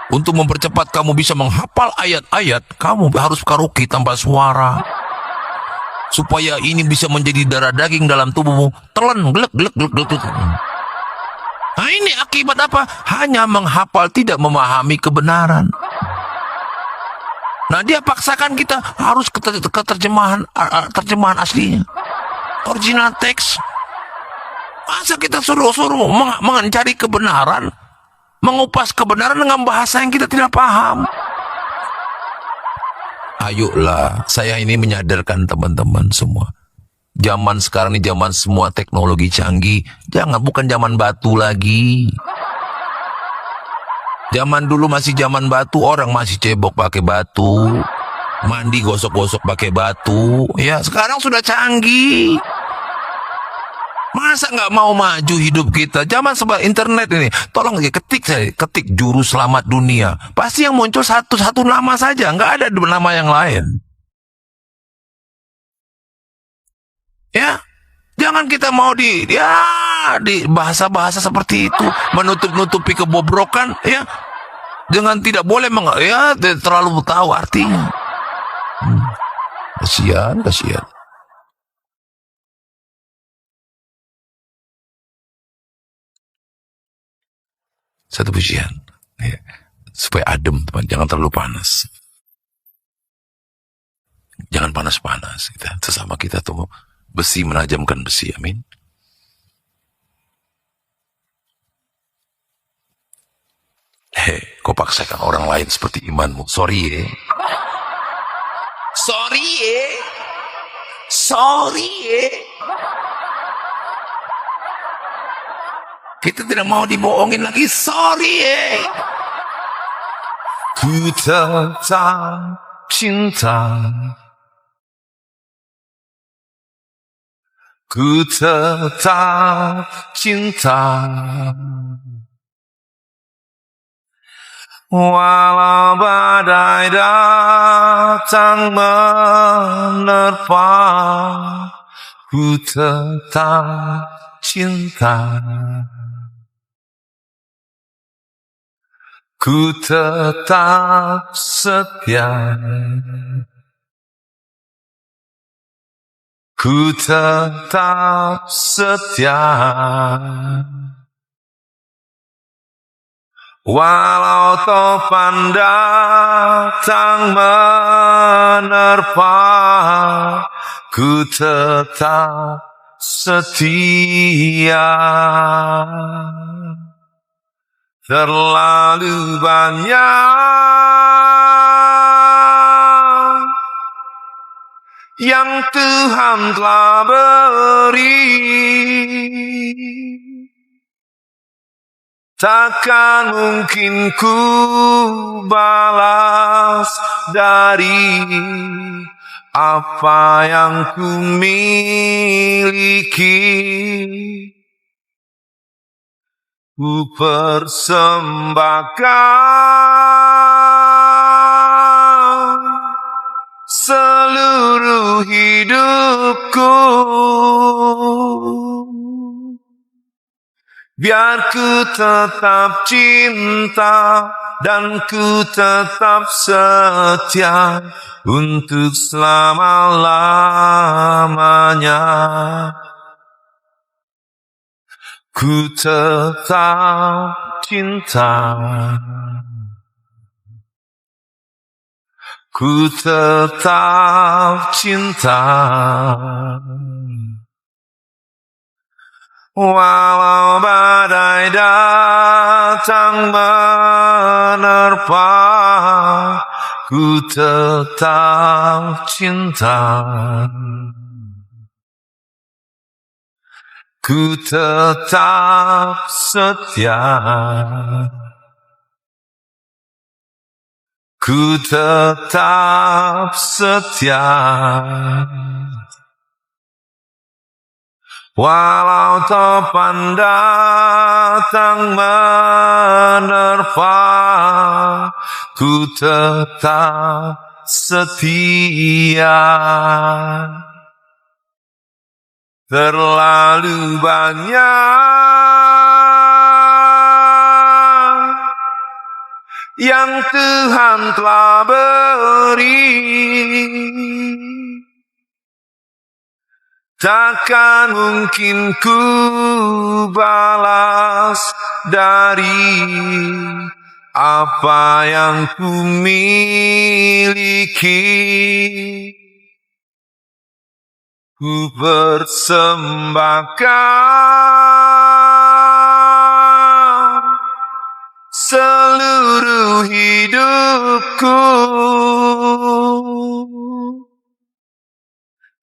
untuk mempercepat kamu bisa menghafal ayat-ayat, kamu harus karaoke tanpa suara. Supaya ini bisa menjadi darah daging dalam tubuhmu, telan, gelek. Nah ini akibat apa? Hanya menghafal, tidak memahami kebenaran. Nah dia paksakan kita harus ke terjemahan aslinya, original teks. Masa kita suruh mencari kebenaran, mengupas kebenaran dengan bahasa yang kita tidak paham? Ayolah, saya ini menyadarkan teman-teman semua. Zaman sekarang ini zaman semua teknologi canggih. Bukan zaman batu lagi. Zaman dulu masih zaman batu, orang masih cebok pakai batu. Mandi gosok-gosok pakai batu. Ya, sekarang sudah canggih. Masa nggak mau maju hidup kita? Zaman sebab internet ini, tolong ketik juru selamat dunia. Pasti yang muncul satu nama saja, nggak ada nama yang lain. Ya, jangan kita mau di bahasa-bahasa seperti itu menutupi kebobrokan. Ya, jangan tidak boleh terlalu tahu artinya. Kasihan. Satu pujian, ya, supaya adem teman, jangan terlalu panas, jangan panas-panas. Sesama kita tuh besi menajamkan besi, amin. Kau paksakan orang lain seperti imanmu. Sorry ya. Kita tidak mau dibohongin lagi. Sorry ya. Ku tetap cinta. Ku tetap cinta. Walau badai datang menerpa, ku tetap cinta. Ku tetap setia. Ku tetap setia. Walau topan datang menerpa, ku tetap setia. Terlalu banyak yang Tuhan telah beri, takkan mungkin ku balas dari apa yang ku miliki. Ku persembahkan seluruh hidupku, biar ku tetap cinta dan ku tetap setia untuk selama-lamanya. Ku tetap cinta. Ku tetap cinta. Walau badai datang menerpa, ku tetap cinta. Ku tetap setia. Ku tetap setia. Walau topan datang menerpa, ku tetap setia. Terlalu banyak yang Tuhan telah beri, takkan mungkin ku balas dari apa yang ku miliki. Ku persembahkan seluruh hidupku,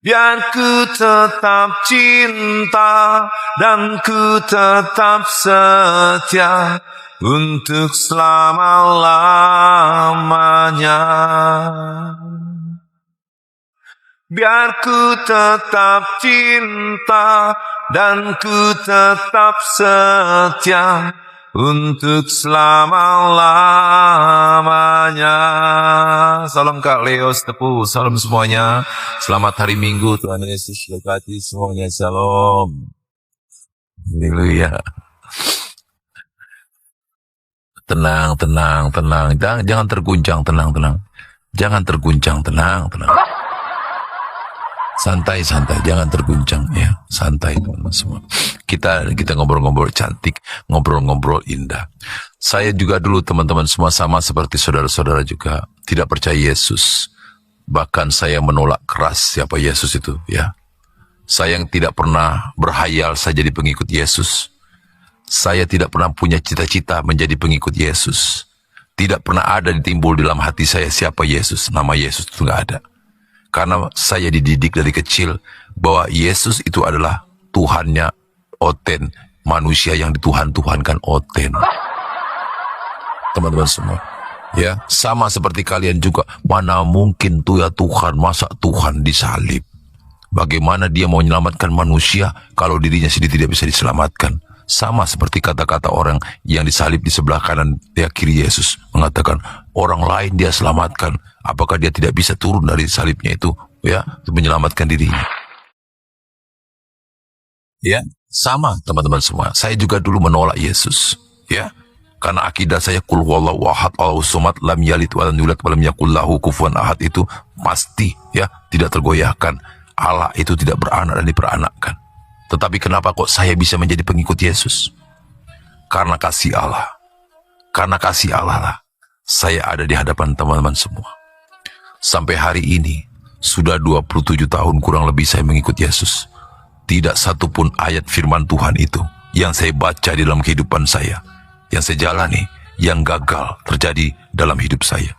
biar ku tetap cinta dan ku tetap setia untuk selama-lamanya. Biar ku tetap cinta dan ku tetap setia untuk selama-lamanya. Salam Kak Leo Tepu, salam semuanya. Selamat hari Minggu, Tuhan Yesus berkati semuanya. Shalom. Haleluya. Tenang. Jangan terguncang, tenang. Jangan terguncang, tenang. Santai, jangan terguncang ya. Santai teman-teman semua. Kita ngobrol-ngobrol cantik, ngobrol-ngobrol indah. Saya juga dulu teman-teman semua sama seperti saudara-saudara juga tidak percaya Yesus. Bahkan saya menolak keras siapa Yesus itu ya. Saya yang tidak pernah berhayal saya jadi pengikut Yesus. Saya tidak pernah punya cita-cita menjadi pengikut Yesus. Tidak pernah ada timbul dalam hati saya siapa Yesus. Nama Yesus itu nggak ada. Karena saya dididik dari kecil bahwa Yesus itu adalah Tuhannya Oten, manusia yang dituhan-tuhankan Oten. Teman-teman semua, ya sama seperti kalian juga. Mana mungkin tuh ya Tuhan, masa Tuhan disalib? Bagaimana dia mau menyelamatkan manusia kalau dirinya sendiri tidak bisa diselamatkan? Sama seperti kata-kata orang yang disalib di sebelah kanan ya kiri Yesus, mengatakan orang lain dia selamatkan. Apakah dia tidak bisa turun dari salibnya itu ya untuk menyelamatkan dirinya? Ya, sama teman-teman semua. Saya juga dulu menolak Yesus, ya. Karena akidah saya qul huwallahu ahad Allahus samad lam yalid wa lam yulad wa lam yakul lahu kufuwan ahad itu pasti ya tidak tergoyahkan. Allah itu tidak beranak dan diperanakkan. Tetapi kenapa kok saya bisa menjadi pengikut Yesus? Karena kasih Allah. Karena kasih Allah lah saya ada di hadapan teman-teman semua. Sampai hari ini, sudah 27 tahun kurang lebih saya mengikut Yesus. Tidak satupun ayat firman Tuhan itu yang saya baca di dalam kehidupan saya, yang saya jalani, yang gagal terjadi dalam hidup saya.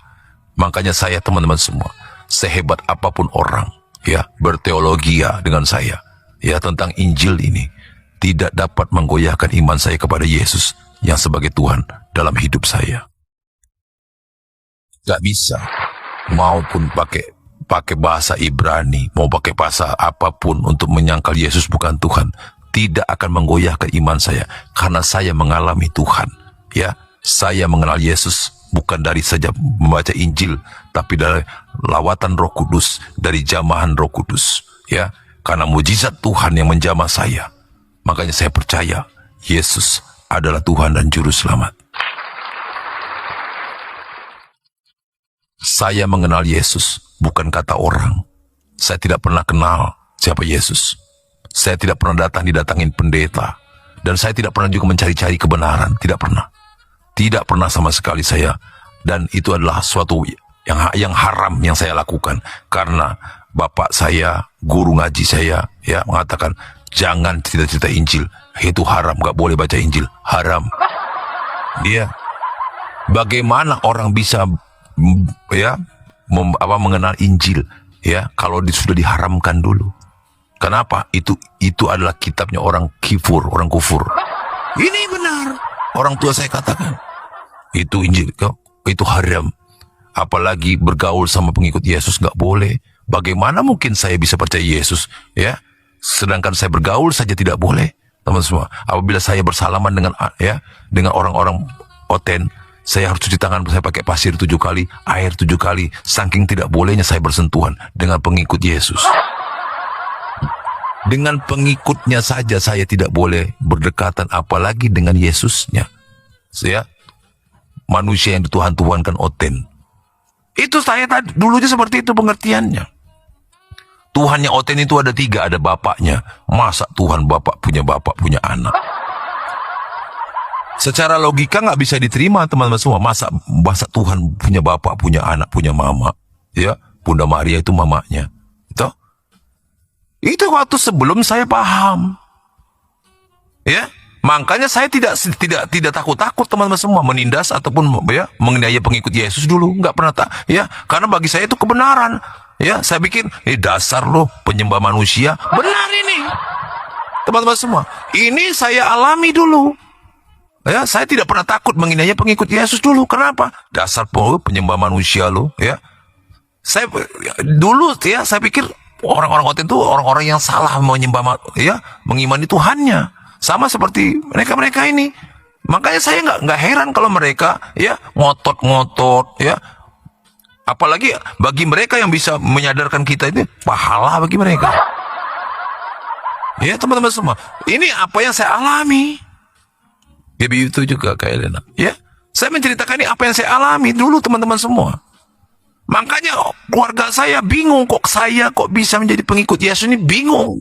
Makanya saya teman-teman semua, sehebat apapun orang, ya berteologi ya dengan saya, ya tentang Injil ini, tidak dapat menggoyahkan iman saya kepada Yesus yang sebagai Tuhan dalam hidup saya. Gak bisa. Maupun pakai bahasa Ibrani, mau pakai bahasa apapun untuk menyangkal Yesus bukan Tuhan, tidak akan menggoyahkan iman saya karena saya mengalami Tuhan. Ya, saya mengenal Yesus bukan dari saja membaca Injil, tapi dari lawatan Roh Kudus, dari jamahan Roh Kudus. Ya, karena mujizat Tuhan yang menjamah saya, makanya saya percaya Yesus adalah Tuhan dan Juru Selamat. Saya mengenal Yesus bukan kata orang. Saya tidak pernah kenal siapa Yesus. Saya tidak pernah didatangin pendeta. Dan saya tidak pernah juga mencari-cari kebenaran. Tidak pernah. Tidak pernah sama sekali saya. Dan itu adalah suatu yang haram yang saya lakukan. Karena bapak saya, guru ngaji saya, ya mengatakan, jangan cerita-cerita Injil. Itu haram, nggak boleh baca Injil, haram. Dia, bagaimana orang bisa mengenal Injil ya kalau sudah diharamkan dulu? Kenapa? Itu adalah kitabnya orang kufur. Ini benar. Orang tua saya katakan itu Injil, itu haram. Apalagi bergaul sama pengikut Yesus nggak boleh. Bagaimana mungkin saya bisa percaya Yesus ya? Sedangkan saya bergaul saja tidak boleh, teman semua. Apabila saya bersalaman dengan orang-orang oten, saya harus cuci tangan, saya pakai pasir 7 kali, air 7 kali. Saking tidak bolehnya saya bersentuhan dengan pengikut Yesus. Dengan pengikutnya saja saya tidak boleh berdekatan, apalagi dengan Yesusnya. Saya manusia yang dituhan-tuhankan oten. Itu saya dulunya seperti itu pengertiannya. Tuhannya oten itu ada 3, ada bapaknya. Masa Tuhan bapak punya anak? Secara logika nggak bisa diterima teman-teman semua. Masa Tuhan punya bapak, punya anak, punya mama? Ya, Bunda Maria itu mamanya. Itu waktu sebelum saya paham. Ya, makanya saya tidak takut-takut teman-teman semua menindas ataupun menganiaya pengikut Yesus dulu, nggak pernah karena bagi saya itu kebenaran. Ya, saya bikin dasar loh penyembah manusia. Benar ini. Teman-teman semua, ini saya alami dulu. Ya, saya tidak pernah takut menganiaya pengikut Yesus dulu. Kenapa? Dasar penyembah manusia loh, ya. Saya dulu saya pikir orang-orang oten itu orang-orang yang salah mengimani Tuhannya, sama seperti mereka ini. Makanya saya nggak heran kalau mereka ngotot, apalagi bagi mereka yang bisa menyadarkan kita itu pahala bagi mereka. Ya teman-teman semua, ini apa yang saya alami. Ya begitu juga kayak Elena. Ya, saya menceritakan ini apa yang saya alami dulu teman-teman semua. Makanya keluarga saya bingung, kok bisa menjadi pengikut Yesus ini, bingung.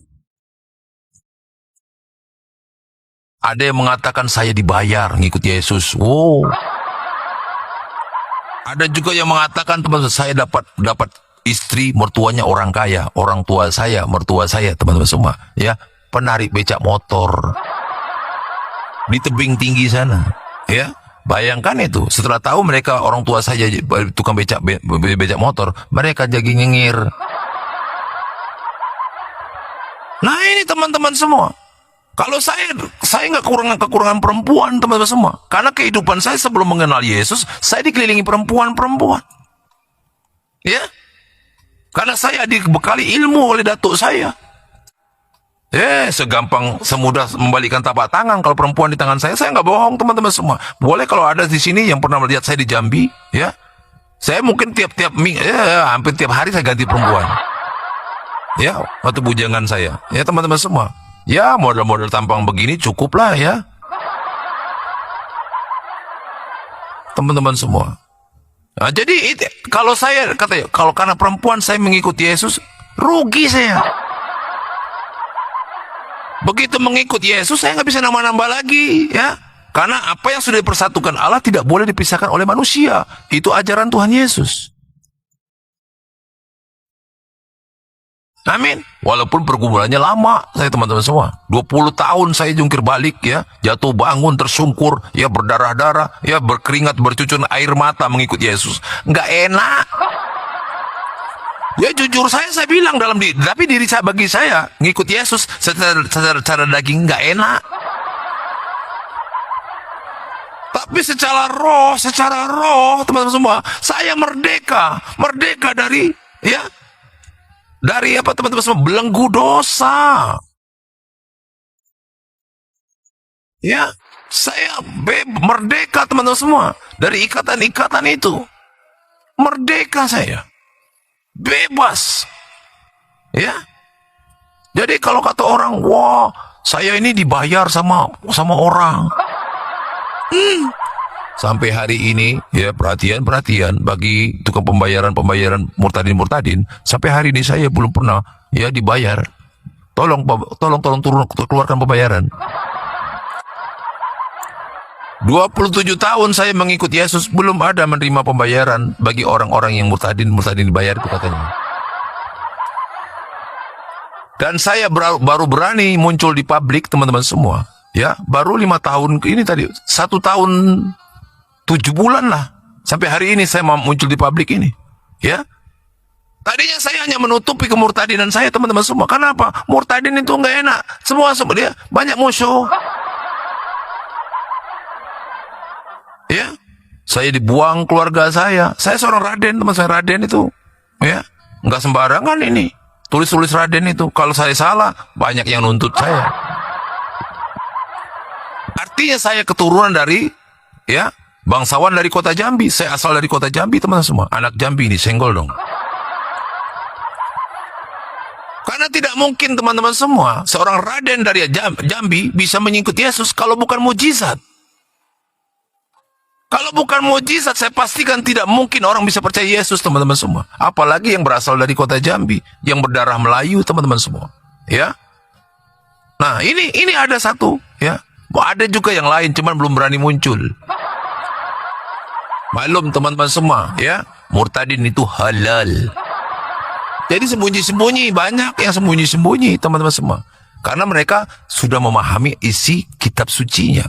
Ada yang mengatakan saya dibayar ngikut Yesus. Wow. Ada juga yang mengatakan teman-teman saya dapat istri mertuanya orang kaya, orang tua saya, mertua saya teman-teman semua, ya, penarik becak motor di tebing tinggi sana, ya. Bayangkan itu, setelah tahu mereka orang tua saya tukang becak motor, mereka jadi nyengir. Nah ini teman-teman semua, kalau saya nggak kekurangan perempuan teman-teman semua, karena kehidupan saya sebelum mengenal Yesus, saya dikelilingi perempuan, ya, karena saya dibekali ilmu oleh datuk saya. Semudah membalikkan tapak tangan. Kalau perempuan di tangan saya nggak bohong teman-teman semua. Boleh kalau ada di sini yang pernah melihat saya di Jambi, ya, saya mungkin hampir tiap hari saya ganti perempuan, ya, waktu bujangan saya, ya teman-teman semua. Ya model-model tampang begini cukuplah ya, teman-teman semua. Nah, jadi kalau saya katanya, kalau karena perempuan saya mengikuti Yesus, rugi saya. Begitu mengikut Yesus, saya nggak bisa nambah-nambah lagi, ya. Karena apa yang sudah dipersatukan Allah tidak boleh dipisahkan oleh manusia. Itu ajaran Tuhan Yesus. Amin. Walaupun pergumulannya lama, saya teman-teman semua. 20 tahun saya jungkir balik, ya. Jatuh bangun, tersungkur, ya, berdarah-darah, ya, berkeringat, bercucur air mata mengikut Yesus. Nggak enak. Ya jujur saya bilang tapi bagi saya ngikut Yesus secara daging nggak enak. Tapi secara roh teman-teman semua, saya merdeka dari apa teman-teman semua, belenggu dosa. Ya, saya merdeka teman-teman semua dari ikatan-ikatan itu. Merdeka saya. Bebas, ya. Jadi kalau kata orang, wah, saya ini dibayar sama orang. Sampai hari ini, ya, perhatian bagi tukang pembayaran murtadin. Sampai hari ini saya belum pernah ya dibayar. Tolong keluarkan pembayaran. 27 tahun saya mengikut Yesus, belum ada menerima pembayaran bagi orang-orang yang murtadin dibayar itu katanya. Dan saya baru berani muncul di publik teman-teman semua, Ya, baru 5 tahun ini tadi, 1 tahun 7 bulan lah. Sampai hari ini saya muncul di publik ini. Ya. Tadinya saya hanya menutupi kemurtadinan saya, teman-teman semua. Kenapa? Murtadin itu nggak enak. Semua dia banyak musuh. Ya. Saya dibuang keluarga saya. Saya seorang Raden, teman saya Raden itu. Ya. Nggak sembarangan ini. Tulis-tulis Raden itu. Kalau saya salah, banyak yang nuntut saya. Artinya saya keturunan dari, ya, bangsawan dari kota Jambi. Saya asal dari kota Jambi, teman-teman semua. Anak Jambi ini, senggol dong. Karena tidak mungkin, teman-teman semua, seorang Raden dari Jambi bisa mengikut Yesus kalau bukan mujizat. Kalau bukan mujizat, saya pastikan tidak mungkin orang bisa percaya Yesus, teman-teman semua. Apalagi yang berasal dari kota Jambi, yang berdarah Melayu, teman-teman semua. Ya. Nah, ini ada satu, ya. Ada juga yang lain, cuman belum berani muncul. Maklum, teman-teman semua, ya. Murtadin itu halal. Jadi sembunyi-sembunyi, banyak yang sembunyi-sembunyi, teman-teman semua. Karena mereka sudah memahami isi kitab sucinya.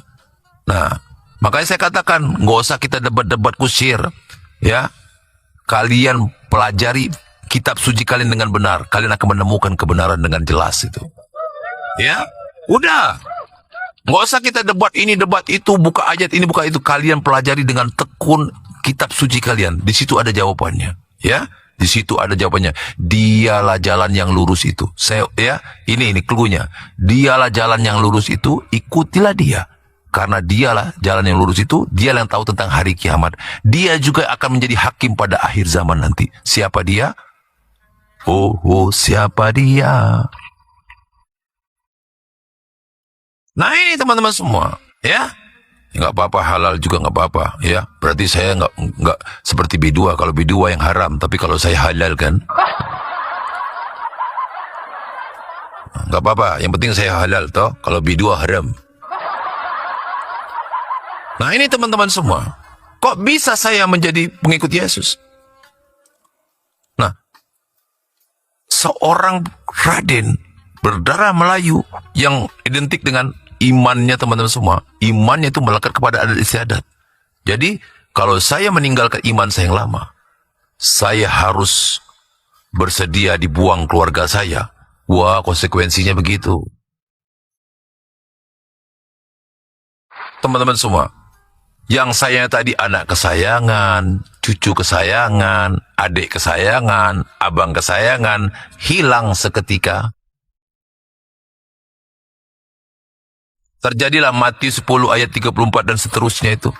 Nah, makanya saya katakan, nggak usah kita debat-debat kusir. Ya, kalian pelajari kitab suci kalian dengan benar. Kalian akan menemukan kebenaran dengan jelas itu. Ya, udah. Nggak usah kita debat ini, debat itu, buka ayat ini, buka itu. Kalian pelajari dengan tekun kitab suci kalian. Di situ ada jawabannya. Ya. Di situ ada jawabannya. Dialah jalan yang lurus itu. Ini cluenya. Dialah jalan yang lurus itu, ikutilah dia. Karena dialah jalan yang lurus itu, dia yang tahu tentang hari kiamat. Dia juga akan menjadi hakim pada akhir zaman nanti. Siapa dia? Siapa dia? Nah, ini teman-teman semua, ya. Nggak apa-apa, halal juga nggak apa-apa, ya. Berarti saya nggak seperti B2. Kalau B2 yang haram, tapi kalau saya halal kan, nggak apa-apa. Yang penting saya halal toh. Kalau B2 haram. Nah, ini teman-teman semua, kok bisa saya menjadi pengikut Yesus? Nah, seorang Raden berdarah Melayu yang identik dengan imannya, teman-teman semua, imannya itu melekat kepada adat istiadat. Jadi, kalau saya meninggalkan iman saya yang lama, saya harus bersedia dibuang keluarga saya. Wah, konsekuensinya begitu. Teman-teman semua, yang saya tadi anak kesayangan, cucu kesayangan, adik kesayangan, abang kesayangan, hilang seketika. Terjadilah Matius 10 ayat 34 dan seterusnya itu.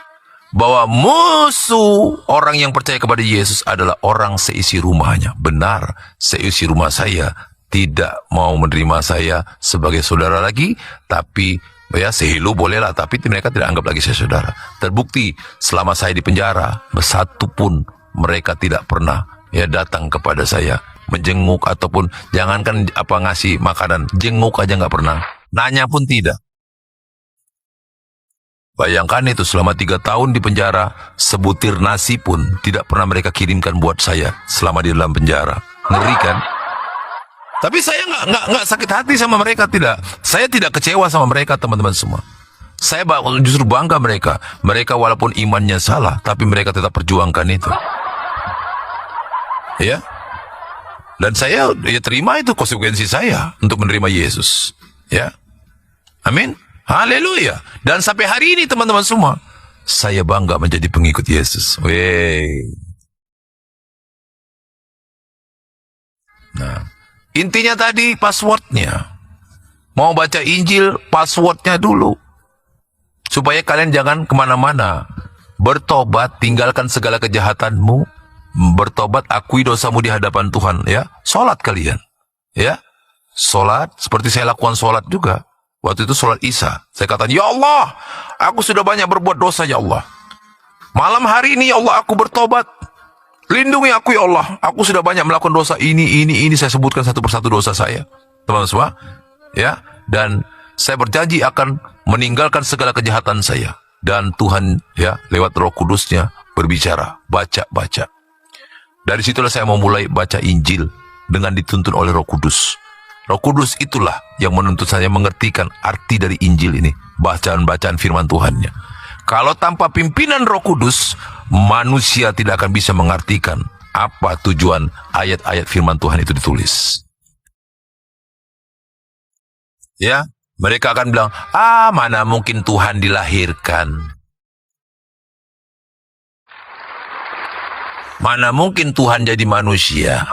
Bahwa musuh orang yang percaya kepada Yesus adalah orang seisi rumahnya. Benar, seisi rumah saya tidak mau menerima saya sebagai saudara lagi. Tapi ya sehilu bolehlah, tapi mereka tidak anggap lagi saya saudara. Terbukti selama saya di penjara, satu pun mereka tidak pernah datang kepada saya, menjenguk ataupun jangankan ngasih makanan, jenguk aja nggak pernah. Nanya pun tidak. Bayangkan itu, selama 3 tahun di penjara, sebutir nasi pun tidak pernah mereka kirimkan buat saya selama di dalam penjara. Ngeri kan? Tapi saya nggak sakit hati sama mereka, tidak. Saya tidak kecewa sama mereka, teman-teman semua. Saya justru bangga mereka. Mereka walaupun imannya salah, tapi mereka tetap perjuangkan itu. Ya. Dan saya terima itu konsekuensi saya untuk menerima Yesus. Ya. Amin. Haleluya. Dan sampai hari ini, teman-teman semua, saya bangga menjadi pengikut Yesus. Nah, intinya tadi passwordnya. Mau baca Injil, passwordnya dulu. Supaya kalian jangan kemana-mana. Bertobat, tinggalkan segala kejahatanmu. Bertobat, akui dosamu di hadapan Tuhan. Ya, sholat kalian. Ya, sholat, seperti saya lakukan sholat juga. Waktu itu sholat Isya. Saya katakan, ya Allah, aku sudah banyak berbuat dosa, ya Allah. Malam hari ini, ya Allah, aku bertobat. Lindungi aku, ya Allah. Aku sudah banyak melakukan dosa ini. Saya sebutkan satu persatu dosa saya. Teman-teman semua. Ya. Dan saya berjanji akan meninggalkan segala kejahatan saya. Dan Tuhan, ya, lewat Roh Kudusnya berbicara. Baca. Dari situlah saya memulai baca Injil dengan dituntun oleh Roh Kudus. Roh Kudus itulah yang menuntut saya mengertikan arti dari Injil ini. bacaan-bacaan firman Tuhannya. Kalau tanpa pimpinan Roh Kudus, manusia tidak akan bisa mengartikan apa tujuan ayat-ayat firman Tuhan itu ditulis. Ya, mereka akan bilang, mana mungkin Tuhan dilahirkan. Mana mungkin Tuhan jadi manusia.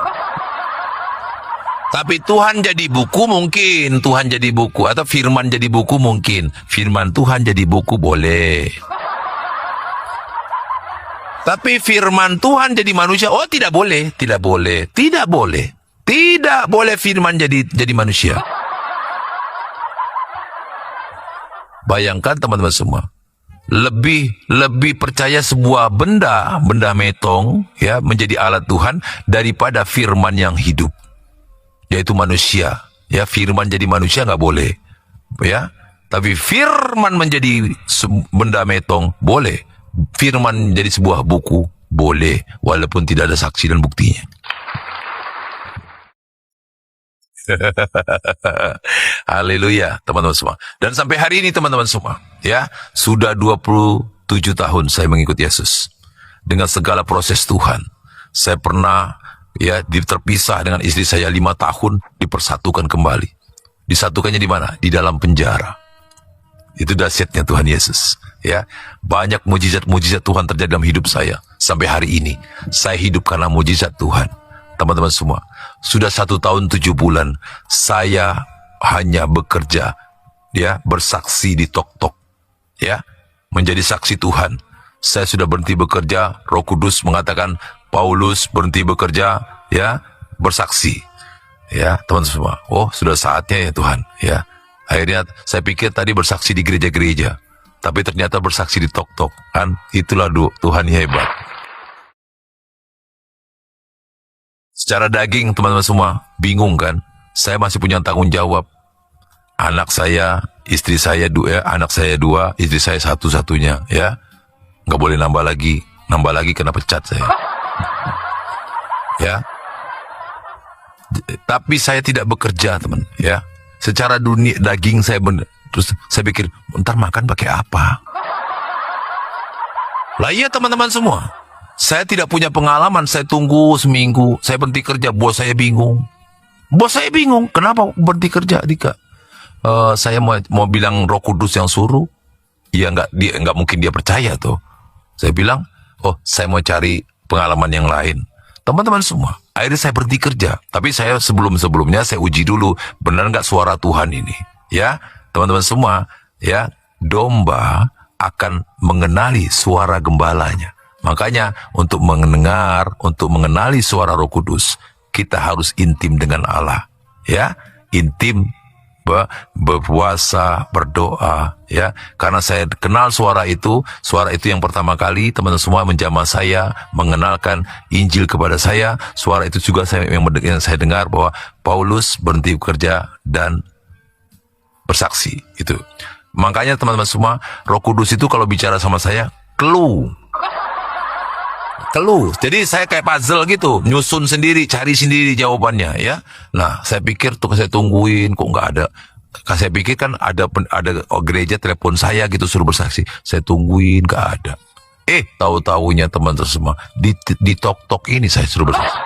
Tapi Tuhan jadi buku mungkin, Tuhan jadi buku, atau firman jadi buku mungkin. Firman Tuhan jadi buku boleh. Tapi firman Tuhan jadi manusia, tidak boleh, tidak boleh, tidak boleh. Tidak boleh firman jadi manusia. Bayangkan teman-teman semua. Lebih percaya sebuah benda metong ya menjadi alat Tuhan daripada firman yang hidup. Yaitu manusia, ya firman jadi manusia nggak boleh, ya. Tapi firman menjadi benda metong boleh, firman jadi sebuah buku boleh, walaupun tidak ada saksi dan buktinya. Haleluya, teman-teman semua. Dan sampai hari ini teman-teman semua, ya sudah 27 tahun saya mengikuti Yesus dengan segala proses Tuhan. Saya pernah terpisah dengan istri saya 5 tahun, dipersatukan kembali. Disatukannya di mana? Di dalam penjara. Itu dahsyatnya Tuhan Yesus. Ya, banyak mujizat-mujizat Tuhan terjadi dalam hidup saya sampai hari ini. Saya hidup karena mujizat Tuhan. Teman-teman semua, sudah 1 tahun 7 bulan saya hanya bekerja, ya, bersaksi di tok-tok, ya, menjadi saksi Tuhan. Saya sudah berhenti bekerja. Roh Kudus mengatakan, Paulus berhenti bekerja, ya, bersaksi. Ya, teman semua. Sudah saatnya ya Tuhan, ya. Akhirnya saya pikir tadi bersaksi di gereja-gereja, tapi ternyata bersaksi di tok-tok, kan? Itulah Tuhan hebat. Secara daging teman-teman semua, bingung kan? Saya masih punya tanggung jawab. Anak saya, istri saya anak saya 2, istri saya satu-satunya, ya. Nggak boleh nambah lagi kena pecat saya. Ya. Tapi saya tidak bekerja, teman, ya. Secara dunia daging saya terus saya pikir, ntar makan pakai apa? Lah iya teman-teman semua. Saya tidak punya pengalaman, saya tunggu seminggu, saya berhenti kerja, bos saya bingung. Kenapa berhenti kerja, Dika? Saya mau bilang Roh Kudus yang suruh, ya nggak mungkin dia percaya tuh. Saya bilang, saya mau cari pengalaman yang lain. Teman-teman semua, akhirnya saya berhenti kerja. Tapi saya sebelumnya saya uji dulu, benar nggak suara Tuhan ini? Ya, teman-teman semua, ya, domba akan mengenali suara gembalanya. Makanya untuk mengenali suara Roh Kudus, kita harus intim dengan Allah, ya, intim, berpuasa, berdoa, ya. Karena saya kenal suara itu yang pertama kali teman-teman semua menjamah saya, mengenalkan Injil kepada saya. Suara itu juga yang saya dengar bahwa Paulus berhenti bekerja dan bersaksi itu. Makanya teman-teman semua, Roh Kudus itu kalau bicara sama saya, clue. Jadi saya kayak puzzle gitu, nyusun sendiri, cari sendiri jawabannya, ya. Nah, saya pikir saya tungguin, kok nggak ada. Saya pikir kan ada gereja telepon saya gitu suruh bersaksi. Saya tungguin, nggak ada. Tahu-taunya teman-teman semua di tok-tok ini saya suruh bersaksi.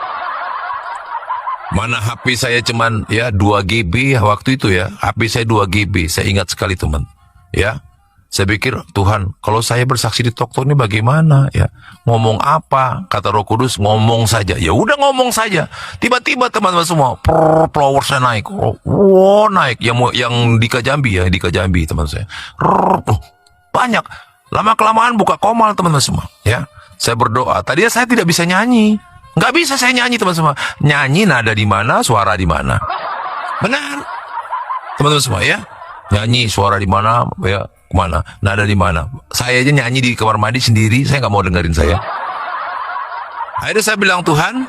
Mana HP saya cuman 2 GB waktu itu, ya. HP saya 2 GB, saya ingat sekali teman, ya. Saya pikir, Tuhan, kalau saya bersaksi di tok-tok ini bagaimana, ya? Ngomong apa? Kata Roh Kudus, ngomong saja. Ya udah ngomong saja. Tiba-tiba teman-teman semua, followersnya naik. Naik. Yang Dika Jambi teman saya. Banyak. Lama-kelamaan buka komal teman-teman semua, ya. Saya berdoa. Tadinya saya tidak bisa nyanyi. Nggak bisa saya nyanyi teman-teman semua. Nyanyi nada di mana, suara di mana. Benar. Teman-teman semua, ya. Nyanyi suara di mana, ya. Kemana? Nada di mana? Saya aja nyanyi di kamar mandi sendiri, saya nggak mau dengerin saya. Akhirnya saya bilang, Tuhan,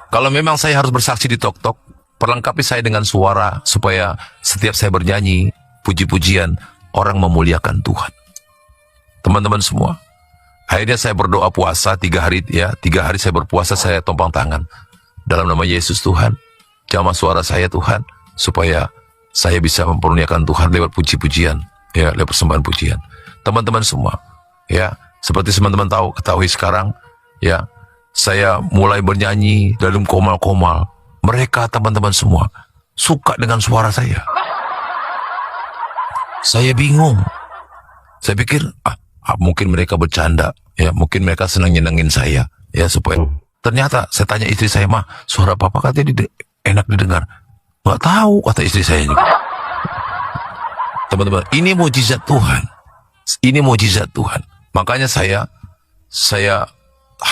kalau memang saya harus bersaksi di tok-tok, perlengkapi saya dengan suara, supaya setiap saya bernyanyi, puji-pujian, orang memuliakan Tuhan. Teman-teman semua, akhirnya saya berdoa puasa 3 hari, ya. 3 hari saya berpuasa, saya tompang tangan. Dalam nama Yesus Tuhan, jamah suara saya Tuhan, supaya saya bisa mempermuliakan Tuhan lewat puji-pujian. ya, lewat persembahan pujian. Teman-teman semua, ya, seperti teman-teman ketahui sekarang, ya, saya mulai bernyanyi dalam komal-komal. Mereka teman-teman semua suka dengan suara saya. Saya bingung. Saya pikir, mungkin mereka bercanda, ya, mungkin mereka senang nyenengin saya, ya, supaya. Ternyata saya tanya istri saya, "Mah, suara papa katanya enak didengar." Nggak tahu, kata istri saya juga. Teman-teman, ini mujizat Tuhan. Ini mujizat Tuhan. Makanya saya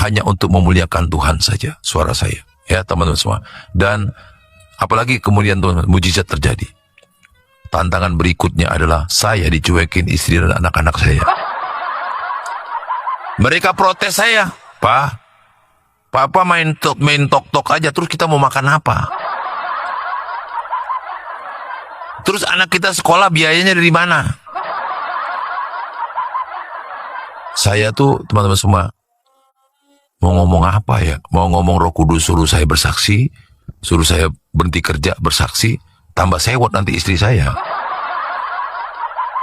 hanya untuk memuliakan Tuhan saja, suara saya, ya, teman-teman semua. Dan apalagi kemudian teman-teman, mujizat terjadi. Tantangan berikutnya adalah saya dicuekin istri dan anak-anak saya. Mereka protes saya, Papa main tok-tok aja, terus kita mau makan apa? Terus anak kita sekolah biayanya dari mana? Saya tuh teman-teman semua mau ngomong apa ya? Mau ngomong Roh Kudus suruh saya bersaksi, suruh saya berhenti kerja bersaksi, tambah sewot nanti istri saya.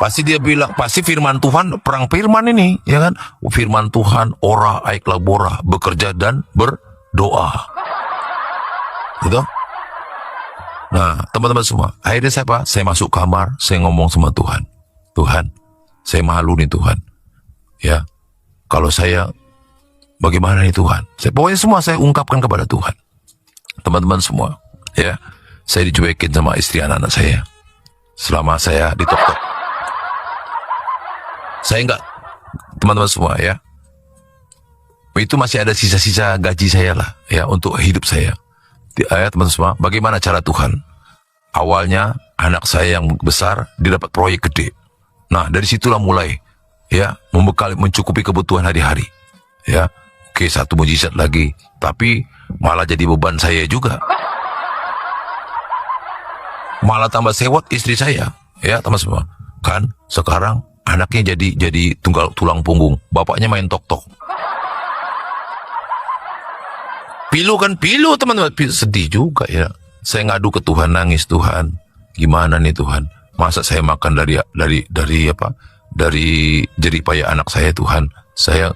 Pasti dia bilang, pasti firman Tuhan, perang firman ini, ya kan? Firman Tuhan, ora aik labora, bekerja dan berdoa. Gitu? Nah, teman-teman semua, akhirnya saya masuk kamar, saya ngomong sama Tuhan. Tuhan, saya malu nih Tuhan. Ya, kalau saya, bagaimana nih Tuhan? Pokoknya semua saya ungkapkan kepada Tuhan. Teman-teman semua, ya, saya dicuekin sama istri anak-anak saya. Selama saya ditok-tok. Saya enggak, teman-teman semua, ya. Itu masih ada sisa-sisa gaji saya lah, ya, untuk hidup saya. Ya, teman-teman semua, bagaimana cara Tuhan? Awalnya anak saya yang besar dia dapat proyek gede. Nah, dari situlah mulai, ya, mencukupi kebutuhan hari-hari. Ya, oke, satu mujizat lagi, tapi malah jadi beban saya juga. Malah tambah sewot istri saya, ya, teman semua. Kan sekarang anaknya jadi tulang punggung, bapaknya main tok-tok. Pilu teman-teman, sedih juga ya. Saya ngadu ke Tuhan, nangis, Tuhan, gimana nih Tuhan? Masa saya makan dari jerih payah anak saya, Tuhan? Saya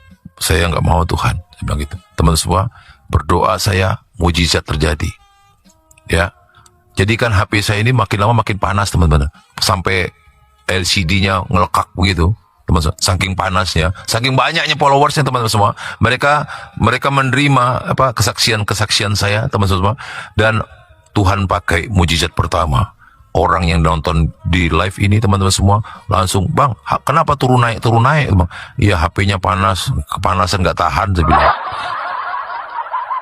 nggak mau Tuhan. Saya bilang gitu. Teman semua, berdoa saya, mujizat terjadi. Ya, jadikan HP saya ini makin lama makin panas teman-teman, sampai LCD-nya ngelekak begitu. Teman-teman, saking panasnya, saking banyaknya followersnya teman-teman semua, mereka menerima kesaksian saya teman-teman semua, dan Tuhan pakai mujizat pertama. Orang yang nonton di live ini teman-teman semua langsung, "Bang, kenapa turun naik bang?" "Iya, HP-nya panas, kepanasan nggak tahan," saya bilang.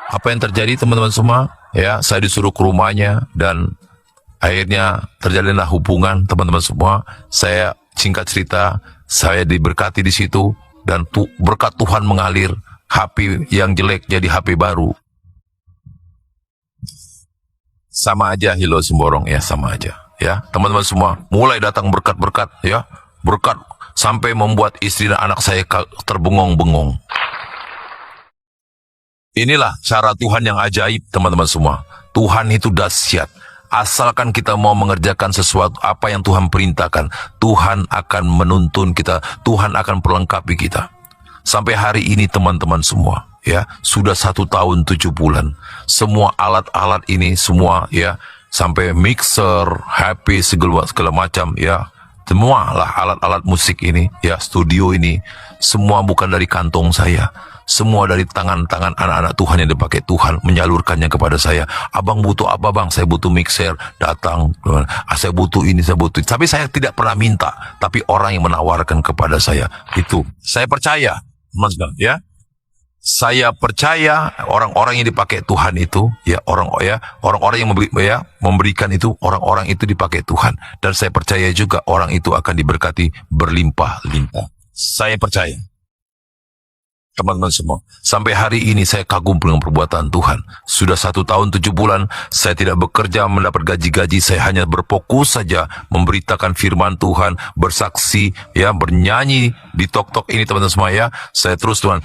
Apa yang terjadi teman-teman semua? Ya, saya disuruh ke rumahnya dan akhirnya terjalinlah hubungan teman-teman semua. Saya singkat cerita, saya diberkati di situ dan berkat Tuhan mengalir. HP yang jelek jadi HP baru. Sama aja Hilo Simborong, ya, sama aja. Ya, teman-teman semua, mulai datang berkat-berkat, ya, berkat sampai membuat istri dan anak saya terbengong-bengong. Inilah cara Tuhan yang ajaib, teman-teman semua. Tuhan itu dahsyat. Asalkan kita mau mengerjakan sesuatu apa yang Tuhan perintahkan, Tuhan akan menuntun kita, Tuhan akan perlengkapi kita. Sampai hari ini teman-teman semua, ya, sudah 1 tahun 7 bulan. Semua alat-alat ini semua, ya, sampai mixer, HP, segala macam, ya, semua lah alat-alat musik ini, ya, studio ini, semua bukan dari kantong saya. Semua dari tangan-tangan anak-anak Tuhan yang dipakai Tuhan menyalurkannya kepada saya. "Abang butuh apa bang?" "Saya butuh mixer." Datang. "Saya butuh ini, saya butuh." Tapi saya tidak pernah minta. Tapi orang yang menawarkan kepada saya. Itu. Saya percaya. Ya. Saya percaya orang-orang yang dipakai Tuhan itu, ya, orang-orang yang memberikan itu, orang-orang itu dipakai Tuhan. Dan saya percaya juga orang itu akan diberkati berlimpah-limpah. Saya percaya. Teman-teman semua, sampai hari ini saya kagum dengan perbuatan Tuhan. Sudah 1 tahun 7 bulan, saya tidak bekerja mendapat gaji-gaji, saya hanya berfokus saja memberitakan firman Tuhan, bersaksi, ya, bernyanyi di tok-tok ini teman-teman semua, ya. Saya terus Tuhan,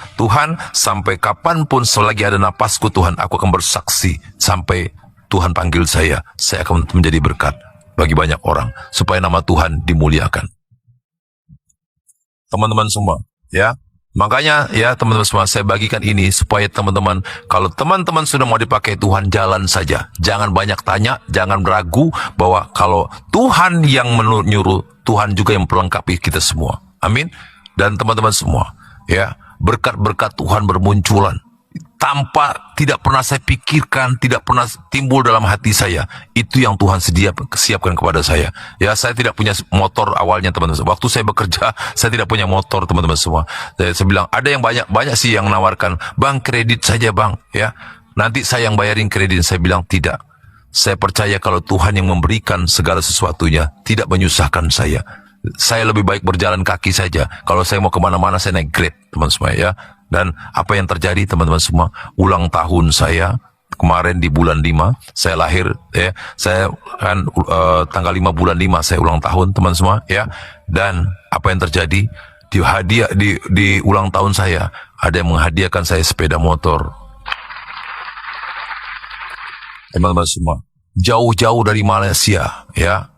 sampai kapanpun selagi ada napasku Tuhan, aku akan bersaksi sampai Tuhan panggil saya akan menjadi berkat bagi banyak orang, supaya nama Tuhan dimuliakan. teman-teman semua, ya. Makanya ya teman-teman semua, saya bagikan ini supaya teman-teman, kalau teman-teman sudah mau dipakai Tuhan, jalan saja. Jangan banyak tanya, jangan ragu bahwa kalau Tuhan yang menyuruh, Tuhan juga yang melengkapi kita semua. Amin. Dan teman-teman semua, ya, berkat-berkat Tuhan bermunculan tanpa tidak pernah saya pikirkan, tidak pernah timbul dalam hati saya. Itu yang Tuhan siapkan kepada saya. Ya, saya tidak punya motor awalnya, teman-teman. Waktu saya bekerja, saya tidak punya motor, teman-teman semua. Saya bilang, ada yang banyak sih yang menawarkan, "Bang, kredit saja, Bang." Ya, nanti saya yang bayarin kredit. Saya bilang, tidak. Saya percaya kalau Tuhan yang memberikan segala sesuatunya, tidak menyusahkan saya. Saya lebih baik berjalan kaki saja. Kalau saya mau kemana-mana, saya naik Grab, teman-teman semua, ya. Dan apa yang terjadi, teman-teman semua, ulang tahun saya kemarin di bulan 5, saya lahir, ya, saya kan tanggal 5 bulan 5 saya ulang tahun, teman semua, ya. Dan apa yang terjadi, di ulang tahun saya, ada yang menghadiahkan saya sepeda motor. Teman-teman semua, jauh-jauh dari Malaysia, ya,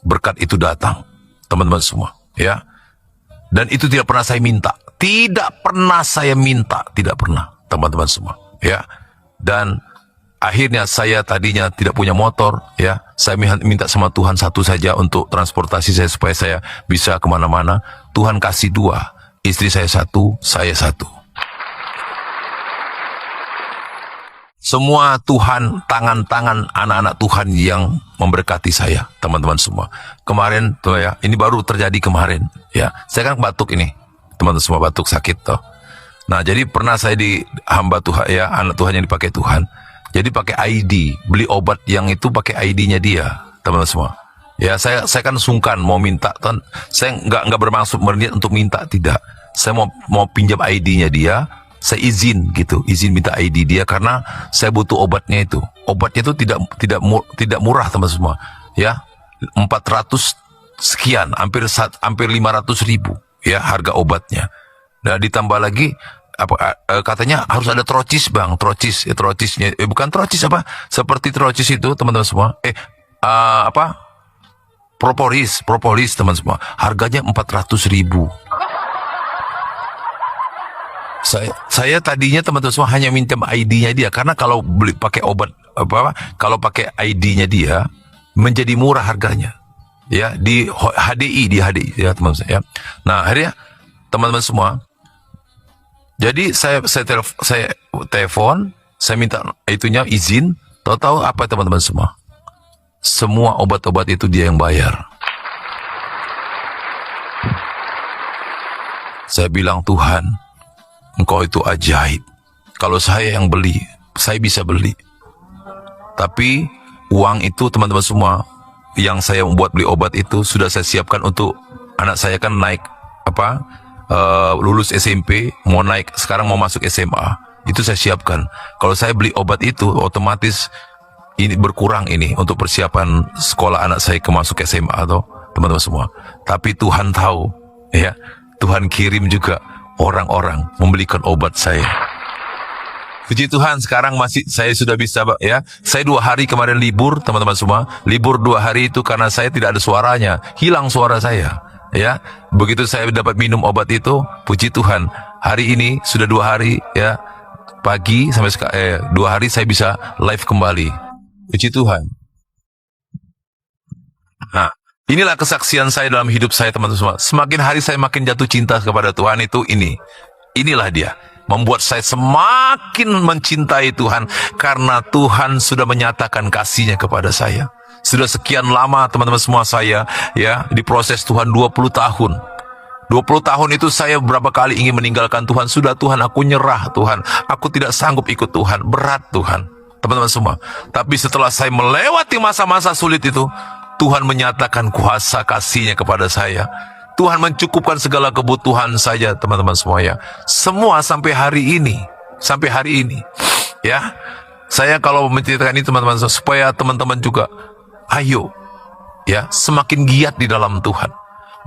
berkat itu datang, teman-teman semua, ya. Dan itu tidak pernah saya minta. Tidak pernah saya minta. Tidak pernah, teman-teman semua, ya. Dan akhirnya saya tadinya tidak punya motor, ya. Saya minta sama Tuhan satu saja untuk transportasi saya supaya saya bisa kemana-mana. Tuhan kasih 2. Istri saya 1, saya 1. Semua Tuhan, tangan-tangan anak-anak Tuhan yang memberkati saya, teman-teman semua. Kemarin tuh ya, ini baru terjadi kemarin, ya. Saya kan batuk ini, teman-teman semua, batuk sakit toh. Nah, jadi pernah saya di hamba Tuhan, ya, anak Tuhan yang dipakai Tuhan. Jadi pakai ID, beli obat yang itu pakai ID-nya dia, teman-teman semua. Ya, saya kan sungkan mau minta, kan. Saya nggak bermaksud berniat untuk minta, tidak. Saya mau pinjam ID-nya dia. Saya izin gitu, izin minta ID dia karena saya butuh obatnya itu. Obatnya itu tidak murah, teman semua. Ya, 400 sekian, hampir 500 ribu, ya, harga obatnya. Nah, ditambah lagi katanya harus ada trocis, Bang, trocis, trocisnya, bukan trocis apa? Seperti trocis itu, teman-teman semua. Propolis, teman semua. Harganya 400 ribu. Saya tadinya, teman-teman semua, hanya minta ID-nya dia karena kalau beli pakai obat kalau pakai ID-nya dia menjadi murah harganya. Ya, di HDI ya, teman-teman, ya. Nah, akhirnya teman-teman semua, jadi saya telepon, saya minta itunya izin, tahu-tahu apa, teman-teman semua? Semua obat-obat itu dia yang bayar. Saya bilang, Tuhan, Engkau itu ajaib. Kalau saya yang beli, saya bisa beli. Tapi uang itu, teman-teman semua, yang saya membuat beli obat itu sudah saya siapkan untuk anak saya, kan naik lulus SMP, sekarang mau masuk SMA. Itu saya siapkan. Kalau saya beli obat itu, otomatis ini berkurang ini untuk persiapan sekolah anak saya masuk SMA atau teman-teman semua. Tapi Tuhan tahu, ya, Tuhan kirim juga orang-orang membelikan obat saya. Puji Tuhan, sekarang saya sudah bisa, ya. Saya 2 hari kemarin libur, teman-teman semua. Libur 2 hari itu karena saya tidak ada suaranya, hilang suara saya, ya. Begitu saya dapat minum obat itu, puji Tuhan, hari ini sudah 2 hari, ya, pagi sampai 2 hari saya bisa live kembali. Puji Tuhan. Nah, inilah kesaksian saya dalam hidup saya, teman-teman semua. Semakin hari saya makin jatuh cinta kepada Tuhan itu inilah dia. Membuat saya semakin mencintai Tuhan karena Tuhan sudah menyatakan kasih-Nya kepada saya. Sudah sekian lama, teman-teman semua, saya, ya, diproses Tuhan 20 tahun. 20 tahun itu saya berapa kali ingin meninggalkan Tuhan. Sudah, Tuhan, aku nyerah, Tuhan. Aku tidak sanggup ikut Tuhan. Berat, Tuhan. Teman-teman semua. Tapi setelah saya melewati masa-masa sulit itu, Tuhan menyatakan kuasa kasih-Nya kepada saya. Tuhan mencukupkan segala kebutuhan saya, teman-teman semua, ya. Semua sampai hari ini. Ya. Saya kalau menceritakan ini, teman-teman, supaya teman-teman juga, ayo, ya, semakin giat di dalam Tuhan.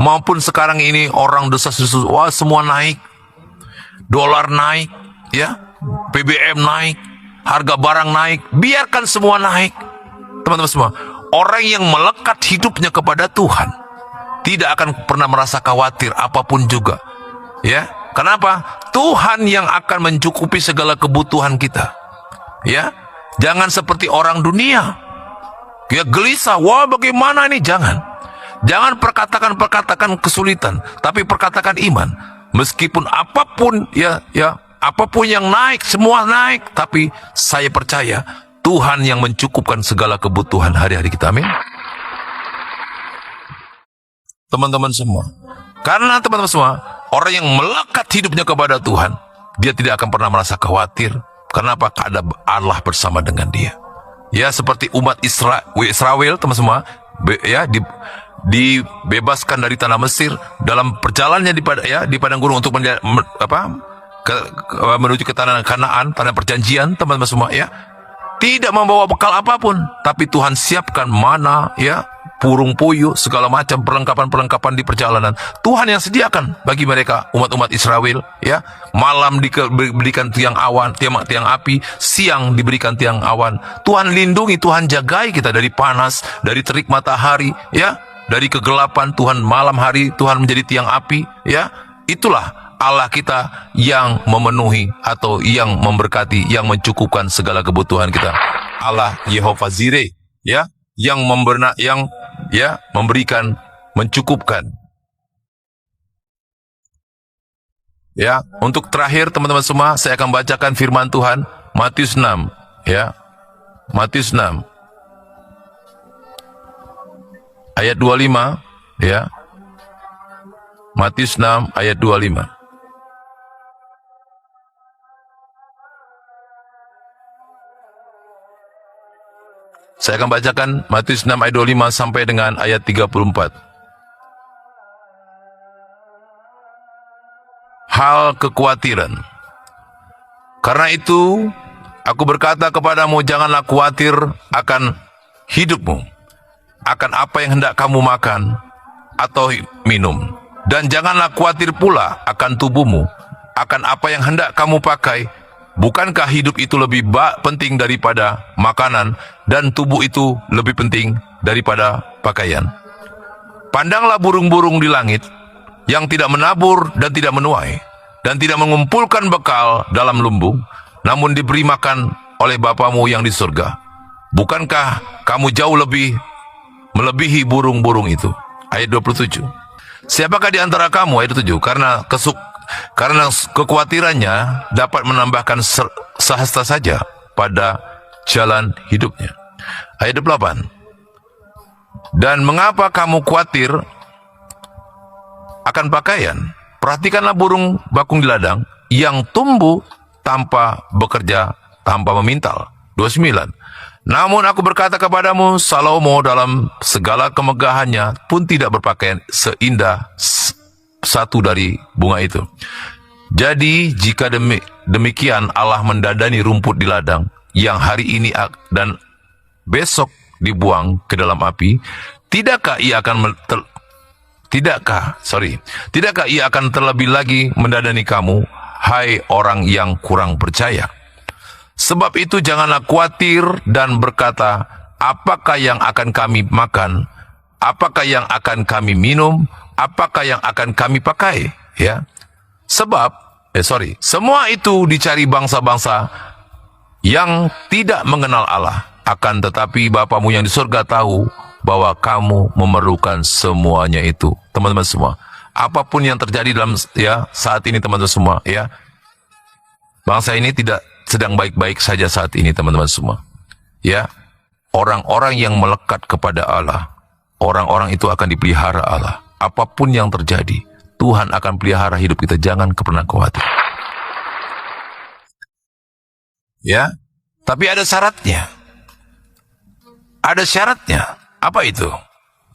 Maupun sekarang ini orang desas-desus, wah, semua naik. Dolar naik, ya. BBM naik. Harga barang naik. Biarkan semua naik. Teman-teman semua. Orang yang melekat hidupnya kepada Tuhan, tidak akan pernah merasa khawatir apapun juga. Ya, kenapa? Tuhan yang akan mencukupi segala kebutuhan kita. Ya, jangan seperti orang dunia. Ya, gelisah, wah bagaimana ini? Jangan perkatakan kesulitan, tapi perkatakan iman. Meskipun apapun apapun yang naik, semua naik, tapi saya percaya Tuhan yang mencukupkan segala kebutuhan hari-hari kita. Amin. Teman-teman semua, karena teman-teman semua, orang yang melekat hidupnya kepada Tuhan, dia tidak akan pernah merasa khawatir. Kenapa? Ada Allah bersama dengan dia. Ya, seperti umat Israel, teman semua, dibebaskan dari tanah Mesir dalam perjalanannya di padang gurun untuk menuju ke tanah Kanaan, tanah perjanjian, teman-teman semua, ya. Tidak membawa bekal apapun, tapi Tuhan siapkan mana, ya, purung puyuh, segala macam perlengkapan-perlengkapan di perjalanan. Tuhan yang sediakan bagi mereka, umat-umat Israel, ya. Malam diberikan tiang api, siang diberikan tiang awan. Tuhan lindungi, Tuhan jagai kita dari panas, dari terik matahari, ya, dari kegelapan. Tuhan malam hari, Tuhan menjadi tiang api, ya. Itulah Allah kita yang memenuhi atau yang memberkati, yang mencukupkan segala kebutuhan kita. Allah Yehova Jireh, ya, yang memberikan, mencukupkan. Ya, untuk terakhir teman-teman semua, saya akan bacakan firman Tuhan Matius 6, ya. Matius 6 ayat 25, ya. Matius 6 ayat 25. Saya akan bacakan Matius 6 ayat 25 sampai dengan ayat 34. Hal kekhawatiran. Karena itu, aku berkata kepadamu, janganlah khawatir akan hidupmu, akan apa yang hendak kamu makan atau minum. Dan janganlah khawatir pula akan tubuhmu, akan apa yang hendak kamu pakai. Bukankah hidup itu lebih penting daripada makanan, dan tubuh itu lebih penting daripada pakaian? Pandanglah burung-burung di langit, yang tidak menabur dan tidak menuai, dan tidak mengumpulkan bekal dalam lumbung, namun diberi makan oleh Bapamu yang di surga. Bukankah kamu jauh lebih melebihi burung-burung itu? Ayat 27. Siapakah di antara kamu, ayat 7, karena kekhawatirannya dapat menambahkan sehasta saja pada jalan hidupnya. Ayat 28. Dan mengapa kamu khawatir akan pakaian? Perhatikanlah burung bakung di ladang, yang tumbuh tanpa bekerja, tanpa memintal. 29. Namun aku berkata kepadamu, Salomo dalam segala kemegahannya pun tidak berpakaian seindah satu dari bunga itu. Jadi jika demikian Allah mendadani rumput di ladang, yang hari ini dan besok dibuang ke dalam api, tidakkah ia akan terlebih lagi mendadani kamu, hai orang yang kurang percaya? Sebab itu janganlah khawatir dan berkata, apakah yang akan kami makan, apakah yang akan kami minum, apakah yang akan kami pakai, ya. Semua itu dicari bangsa-bangsa yang tidak mengenal Allah. Akan tetapi Bapamu yang di surga tahu bahwa kamu memerlukan semuanya itu. Teman-teman semua, apapun yang terjadi dalam saat ini, teman-teman semua, ya, bangsa ini tidak sedang baik-baik saja saat ini, teman-teman semua. Ya, orang-orang yang melekat kepada Allah, orang-orang itu akan dipelihara Allah. Apapun yang terjadi, Tuhan akan pelihara hidup kita. Jangan pernah khawatir. Ya, tapi ada syaratnya. Ada syaratnya. Apa itu?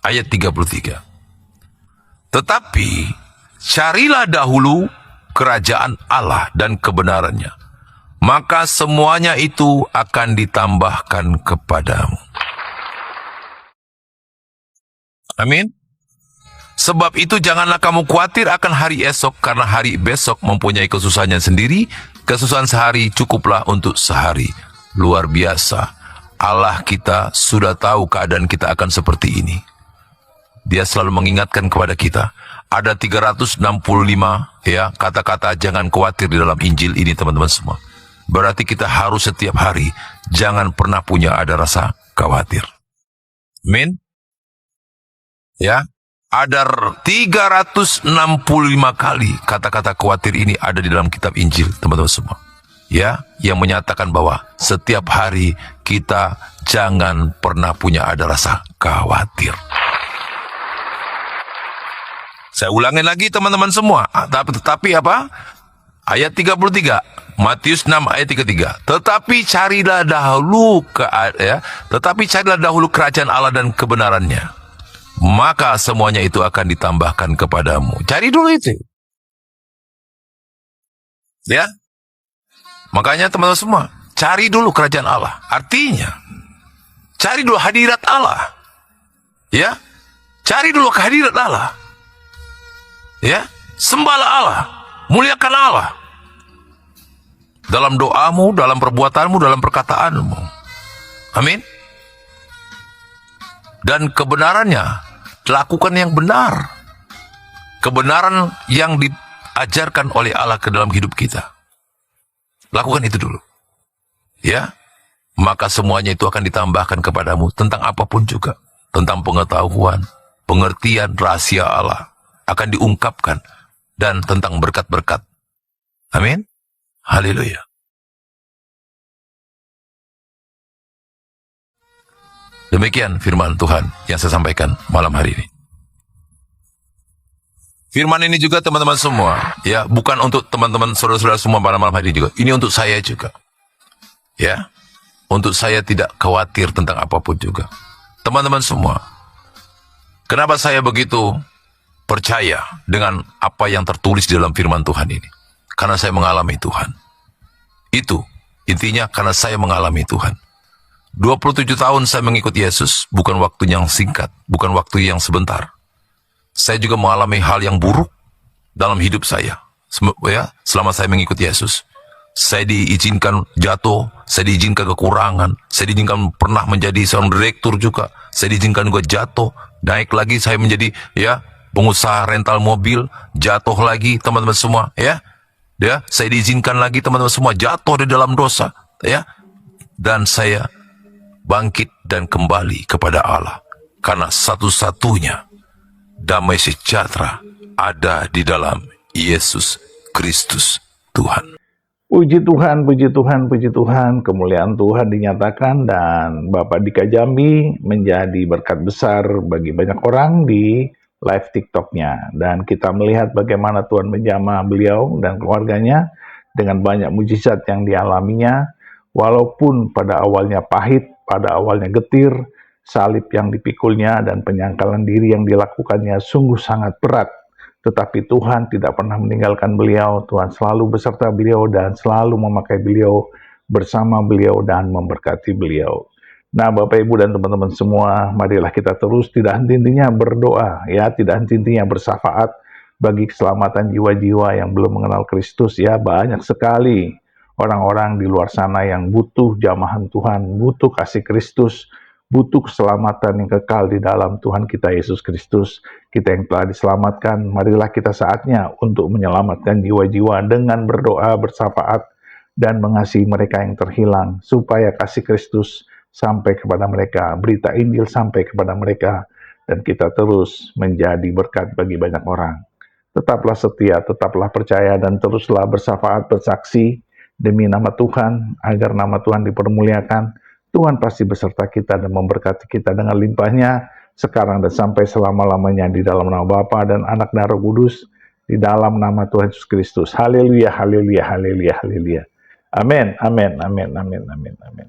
Ayat 33. Tetapi carilah dahulu kerajaan Allah dan kebenarannya, maka semuanya itu akan ditambahkan kepadamu. Amin. Sebab itu janganlah kamu khawatir akan hari esok, karena hari besok mempunyai kesusahannya sendiri. Kesusahan sehari cukuplah untuk sehari. Luar biasa. Allah kita sudah tahu keadaan kita akan seperti ini. dia selalu mengingatkan kepada kita. Ada 365 ya kata-kata jangan khawatir di dalam Injil ini teman-teman semua. Berarti kita harus setiap hari jangan pernah punya ada rasa khawatir. Amin. Ya, ada 365 kali kata-kata khawatir ini ada di dalam kitab Injil, teman-teman semua. Ya, yang menyatakan bahwa setiap hari kita jangan pernah punya ada rasa khawatir. Saya ulangin lagi teman-teman semua. Tetapi apa? Ayat 33. Matius 6 ayat 33. Tetapi carilah dahulu kerajaan Allah dan kebenarannya. Maka semuanya itu akan ditambahkan kepadamu. Cari dulu itu. Ya. Makanya teman-teman semua, cari dulu kerajaan Allah. Artinya, cari dulu hadirat Allah. Ya. Cari dulu kehadirat Allah. Ya, sembahlah Allah, muliakan Allah. Dalam doamu, dalam perbuatanmu, dalam perkataanmu. Amin. Dan kebenarannya, lakukan yang benar. Kebenaran yang diajarkan oleh Allah ke dalam hidup kita. Lakukan itu dulu. Ya, maka semuanya itu akan ditambahkan kepadamu tentang apapun juga. Tentang pengetahuan, pengertian rahasia Allah akan diungkapkan, dan tentang berkat-berkat. Amin. Haleluya. Demikian firman Tuhan yang saya sampaikan malam hari ini. Firman ini juga teman-teman semua, ya, bukan untuk teman-teman saudara-saudara semua pada malam hari ini juga. Ini untuk saya juga. Ya. Untuk saya tidak khawatir tentang apapun juga. Teman-teman semua, kenapa saya begitu percaya dengan apa yang tertulis di dalam firman Tuhan ini? Karena saya mengalami Tuhan. Itu intinya, karena saya mengalami Tuhan. 27 tahun saya mengikut Yesus, bukan waktu yang singkat, bukan waktu yang sebentar. Saya juga mengalami hal yang buruk dalam hidup saya. Ya, selama saya mengikut Yesus, saya diizinkan jatuh, saya diizinkan kekurangan, saya diizinkan pernah menjadi seorang direktur juga, saya diizinkan juga jatuh, naik lagi saya menjadi pengusaha rental mobil, jatuh lagi teman-teman semua, ya, saya diizinkan lagi teman-teman semua jatuh di dalam dosa, ya, dan saya bangkit dan kembali kepada Allah, karena satu-satunya damai sejahtera ada di dalam Yesus Kristus Tuhan. Puji Tuhan, puji Tuhan, puji Tuhan, kemuliaan Tuhan dinyatakan, dan Bapak Dika Jambi menjadi berkat besar bagi banyak orang di live TikToknya. Dan kita melihat bagaimana Tuhan menjamah beliau dan keluarganya dengan banyak mujizat yang dialaminya. Walaupun pada awalnya pahit, pada awalnya getir, salib yang dipikulnya dan penyangkalan diri yang dilakukannya sungguh sangat berat. Tetapi Tuhan tidak pernah meninggalkan beliau. Tuhan selalu beserta beliau dan selalu memakai beliau, bersama beliau dan memberkati beliau. Nah, Bapak Ibu dan teman-teman semua, marilah kita terus tidak henti-hentinya berdoa, ya, tidak henti-hentinya bersyafaat bagi keselamatan jiwa-jiwa yang belum mengenal Kristus, ya. Banyak sekali orang-orang di luar sana yang butuh jamahan Tuhan, butuh kasih Kristus, butuh keselamatan yang kekal di dalam Tuhan kita Yesus Kristus. Kita yang telah diselamatkan, marilah kita saatnya untuk menyelamatkan jiwa-jiwa dengan berdoa, bersyafaat, dan mengasihi mereka yang terhilang, supaya kasih Kristus sampai kepada mereka, berita Injil sampai kepada mereka, dan kita terus menjadi berkat bagi banyak orang. Tetaplah setia, tetaplah percaya, dan teruslah bersyafaat, bersaksi demi nama Tuhan, agar nama Tuhan dipermuliakan. Tuhan pasti beserta kita dan memberkati kita dengan limpahnya, sekarang dan sampai selama-lamanya, di dalam nama Bapa dan Anak dan Roh Kudus, di dalam nama Tuhan Yesus Kristus. Haleluya, haleluya, haleluya, haleluya. Amin, amin, amin, amin, amin, amin.